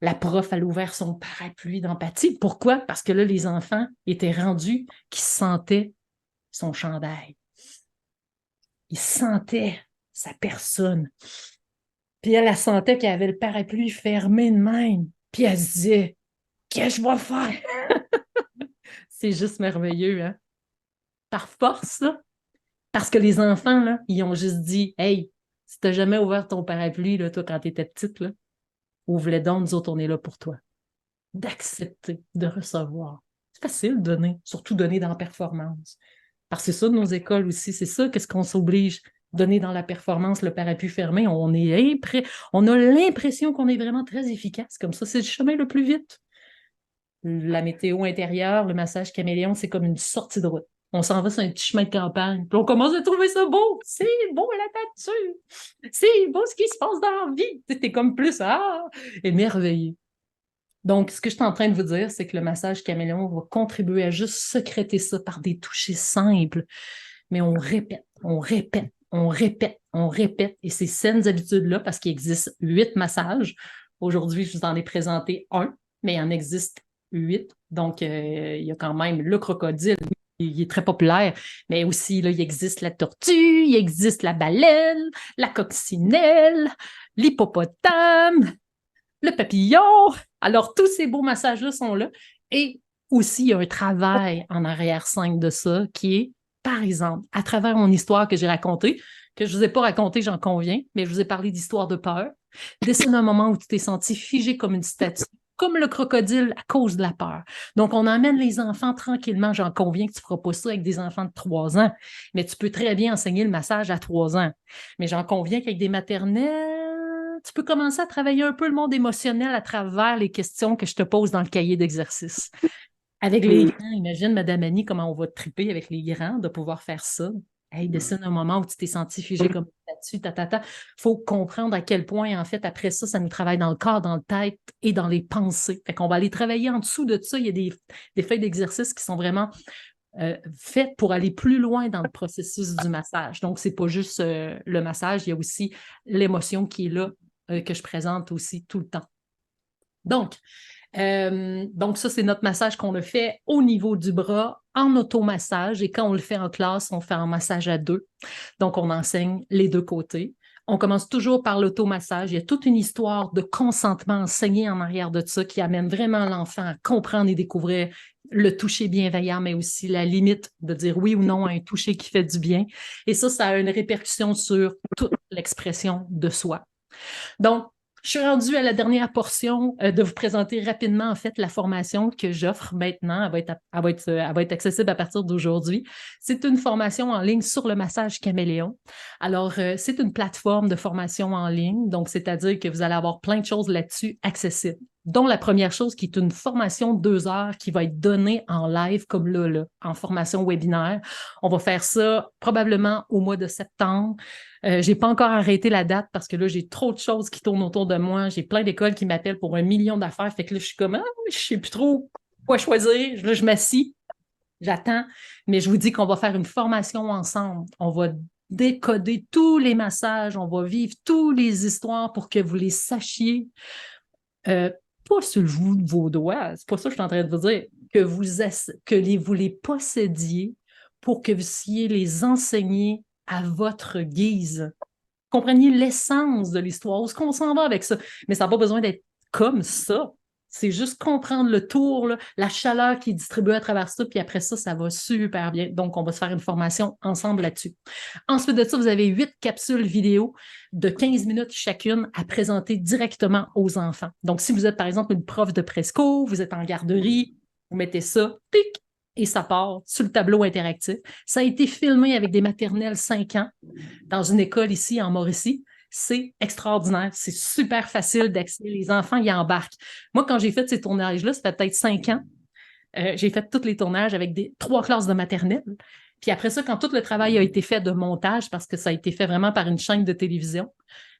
Speaker 1: la prof, elle a ouvert son parapluie d'empathie. Pourquoi? Parce que là, les enfants étaient rendus qu'ils sentaient son chandail. Ils sentaient sa personne. Puis elle sentait qu'elle avait le parapluie fermé de même. Puis elle se disait, qu'est-ce que je vais faire? C'est juste merveilleux, hein? Par force, là. Parce que les enfants, là, ils ont juste dit, hey, si t'as jamais ouvert ton parapluie, là, toi, quand t'étais petite, là, ouvre-le donc, nous autres, on est là pour toi. D'accepter, de recevoir. C'est facile de donner, surtout donner dans la performance. Parce que c'est ça de nos écoles aussi, c'est ça qu'est-ce qu'on s'oblige. Donner dans la performance, le parapluie fermé, on a l'impression qu'on est vraiment très efficace. Comme ça, c'est le chemin le plus vite. La météo intérieure, le massage caméléon, c'est comme une sortie de route. On s'en va sur un petit chemin de campagne, puis on commence à trouver ça beau. C'est beau la nature. C'est beau ce qui se passe dans la vie. T'es comme plus, émerveillé. Donc, ce que je suis en train de vous dire, c'est que le massage caméléon va contribuer à juste secréter ça par des touchés simples. Mais on répète, on répète, on répète, on répète. Et ces saines habitudes-là, parce qu'il existe 8 massages. Aujourd'hui, je vous en ai présenté un, mais il en existe 8. Donc, il y a quand même le crocodile. Il est très populaire, mais aussi, là, il existe la tortue, il existe la baleine, la coccinelle, l'hippopotame, le papillon. Alors, tous ces beaux massages-là sont là. Et aussi, il y a un travail en arrière-scène de ça qui est, par exemple, à travers mon histoire que j'ai racontée, que je ne vous ai pas racontée, j'en conviens, mais je vous ai parlé d'histoire de peur. Dessine un moment où tu t'es senti figé comme une statue, comme le crocodile à cause de la peur. Donc, on emmène les enfants tranquillement. J'en conviens que tu ne feras pas ça avec des enfants de 3 ans, mais tu peux très bien enseigner le massage à 3 ans. Mais j'en conviens qu'avec des maternelles, tu peux commencer à travailler un peu le monde émotionnel à travers les questions que je te pose dans le cahier d'exercice. Avec les grands, imagine, Madame Annie, comment on va triper avec les grands de pouvoir faire ça. Hey, dessine un moment où tu t'es senti figé comme là-dessus, Il faut comprendre à quel point, en fait, après ça, ça nous travaille dans le corps, dans la tête et dans les pensées. Fait qu'on va aller travailler en dessous de ça. Il y a des feuilles d'exercice qui sont vraiment faites pour aller plus loin dans le processus du massage. Donc, c'est pas juste le massage, il y a aussi l'émotion qui est là, que je présente aussi tout le temps. Donc, ça, c'est notre massage qu'on a fait au niveau du bras en automassage. Et quand on le fait en classe, on fait un massage à 2. Donc, on enseigne les 2 côtés. On commence toujours par l'automassage. Il y a toute une histoire de consentement enseignée en arrière de ça qui amène vraiment l'enfant à comprendre et découvrir le toucher bienveillant, mais aussi la limite de dire oui ou non à un toucher qui fait du bien. Et ça a une répercussion sur toute l'expression de soi. Donc, Je suis rendue à la dernière portion de vous présenter rapidement, en fait, la formation que j'offre maintenant. Elle va être accessible à partir d'aujourd'hui. C'est une formation en ligne sur le massage caméléon. Alors, c'est une plateforme de formation en ligne, donc c'est-à-dire que vous allez avoir plein de choses là-dessus accessibles, dont la première chose qui est une formation de 2 heures qui va être donnée en live comme là, en formation webinaire. On va faire ça probablement au mois de septembre. Je n'ai pas encore arrêté la date parce que là, j'ai trop de choses qui tournent autour de moi. J'ai plein d'écoles qui m'appellent pour 1 million d'affaires. Fait que là, je suis comme, je ne sais plus trop quoi choisir. Là, je m'assis, j'attends, mais je vous dis qu'on va faire une formation ensemble. On va décoder tous les massages, on va vivre toutes les histoires pour que vous les sachiez. Pas sur le bout de vos doigts, c'est pas ça que je suis en train de vous dire, vous les possédiez pour que vous puissiez les enseigner à votre guise. Compreniez l'essence de l'histoire, où est-ce qu'on s'en va avec ça? Mais ça n'a pas besoin d'être comme ça. C'est juste comprendre le tour, là, la chaleur qui est distribuée à travers ça, puis après ça, ça va super bien. Donc, on va se faire une formation ensemble là-dessus. Ensuite de ça, vous avez 8 capsules vidéo de 15 minutes chacune à présenter directement aux enfants. Donc, si vous êtes, par exemple, une prof de presco, vous êtes en garderie, vous mettez ça, tic, et ça part sur le tableau interactif. Ça a été filmé avec des maternelles 5 ans dans une école ici en Mauricie. C'est extraordinaire. C'est super facile d'accès. Les enfants y embarquent. Moi, quand j'ai fait ces tournages-là, ça fait peut-être 5 ans, j'ai fait tous les tournages avec 3 classes de maternelle. Puis après ça, quand tout le travail a été fait de montage, parce que ça a été fait vraiment par une chaîne de télévision,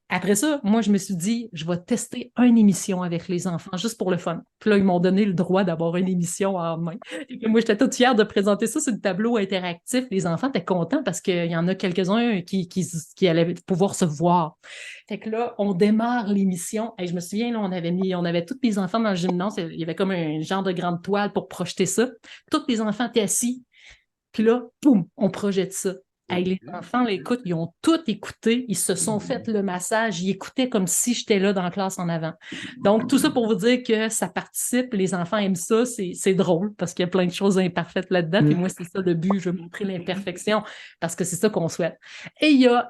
Speaker 1: après ça, moi, je me suis dit, je vais tester une émission avec les enfants, juste pour le fun. Puis là, ils m'ont donné le droit d'avoir une émission en main. Et puis moi, j'étais toute fière de présenter ça sur le tableau interactif. Les enfants étaient contents parce qu'il y en a quelques-uns qui allaient pouvoir se voir. Fait que là, on démarre l'émission. Et je me souviens, là, on avait tous les enfants dans le gymnase. Il y avait comme un genre de grande toile pour projeter ça. Tous les enfants étaient assis. Puis là, boum, on projette ça. Hey, les enfants l'écoutent, ils ont tout écouté, ils se sont fait le massage, ils écoutaient comme si j'étais là dans la classe en avant. Donc, tout ça pour vous dire que ça participe, les enfants aiment ça, c'est drôle parce qu'il y a plein de choses imparfaites là-dedans. Puis moi, c'est ça le but, je veux montrer l'imperfection parce que c'est ça qu'on souhaite. Et il y a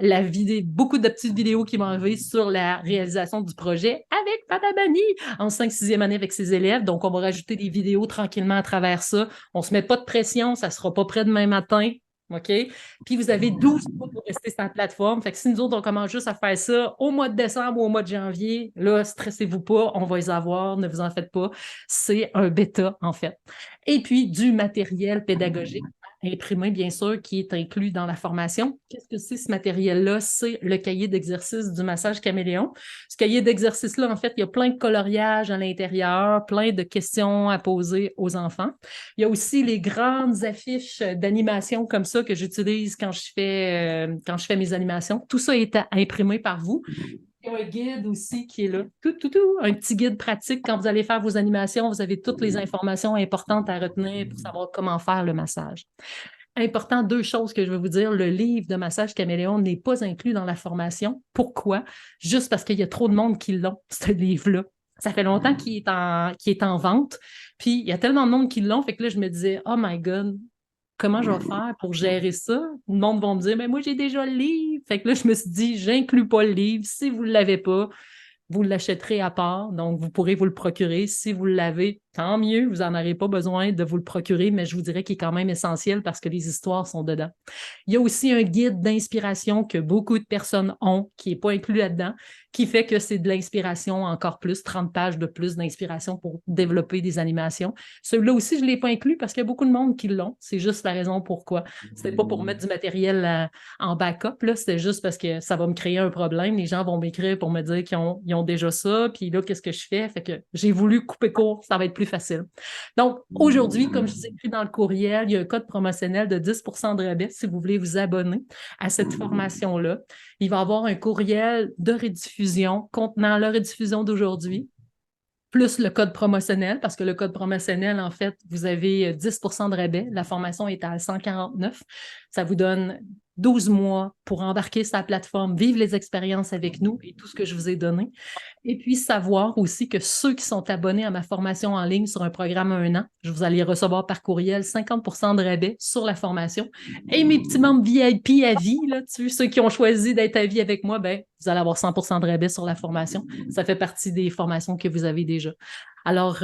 Speaker 1: beaucoup de petites vidéos qui m'ont envoyé sur la réalisation du projet avec Madame Annie en 5e, 6e année avec ses élèves. Donc, on va rajouter des vidéos tranquillement à travers ça. On ne se met pas de pression, ça ne sera pas prêt demain matin. OK? Puis vous avez 12 mois pour rester sur la plateforme. Fait que si nous autres, on commence juste à faire ça au mois de décembre ou au mois de janvier, là, stressez-vous pas, on va les avoir, ne vous en faites pas. C'est un bêta, en fait. Et puis, du matériel pédagogique imprimé, bien sûr, qui est inclus dans la formation. Qu'est-ce que c'est ce matériel-là? C'est le cahier d'exercice du massage caméléon. Ce cahier d'exercice-là, en fait, il y a plein de coloriages à l'intérieur, plein de questions à poser aux enfants. Il y a aussi les grandes affiches d'animation comme ça que j'utilise quand je fais mes animations. Tout ça est imprimé par vous. Il y a un guide aussi qui est là. Un petit guide pratique. Quand vous allez faire vos animations, vous avez toutes les informations importantes à retenir pour savoir comment faire le massage. Important, 2 choses que je veux vous dire. Le livre de massage caméléon n'est pas inclus dans la formation. Pourquoi? Juste parce qu'il y a trop de monde qui l'ont, ce livre-là. Ça fait longtemps qu'il est en vente. Puis, il y a tellement de monde qui l'ont. Fait que là, je me disais, oh my God, comment je vais faire pour gérer ça? Le monde va me dire, mais moi, j'ai déjà le livre. Fait que là, je me suis dit, j'inclus pas le livre. Si vous ne l'avez pas, vous l'achèterez à part. Donc, vous pourrez vous le procurer. Si vous l'avez, tant mieux. Vous n'en aurez pas besoin de vous le procurer, mais je vous dirais qu'il est quand même essentiel parce que les histoires sont dedans. Il y a aussi un guide d'inspiration que beaucoup de personnes ont, qui n'est pas inclus là-dedans, qui fait que c'est de l'inspiration encore plus, 30 pages de plus d'inspiration pour développer des animations. Celui-là aussi, je ne l'ai pas inclus parce qu'il y a beaucoup de monde qui l'ont. C'est juste la raison pourquoi. Ce n'est pas pour mettre du matériel en backup, là. C'est juste parce que ça va me créer un problème. Les gens vont m'écrire pour me dire qu'ils ont déjà ça. Puis là, qu'est-ce que je fais? Fait que j'ai voulu couper court. Ça va être plus facile. Donc, aujourd'hui, comme je vous ai écrit dans le courriel, il y a un code promotionnel de 10 % de rabais si vous voulez vous abonner à cette formation-là. Il va y avoir un courriel de rediffusion contenant la rediffusion d'aujourd'hui, plus le code promotionnel, parce que le code promotionnel, en fait, vous avez 10 % de rabais. La formation est à 149. Ça vous donne 12 mois pour embarquer sur la plateforme, vivre les expériences avec nous et tout ce que je vous ai donné. Et puis, savoir aussi que ceux qui sont abonnés à ma formation en ligne sur un programme 1 an, je vous allez recevoir par courriel 50% de rabais sur la formation. Et mes petits membres VIP à vie, là, ceux qui ont choisi d'être à vie avec moi, ben, vous allez avoir 100% de rabais sur la formation. Ça fait partie des formations que vous avez déjà. Alors,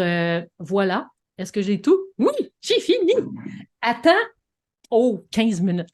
Speaker 1: voilà. Est-ce que j'ai tout? Oui, j'ai fini. Attends. Oh, 15 minutes.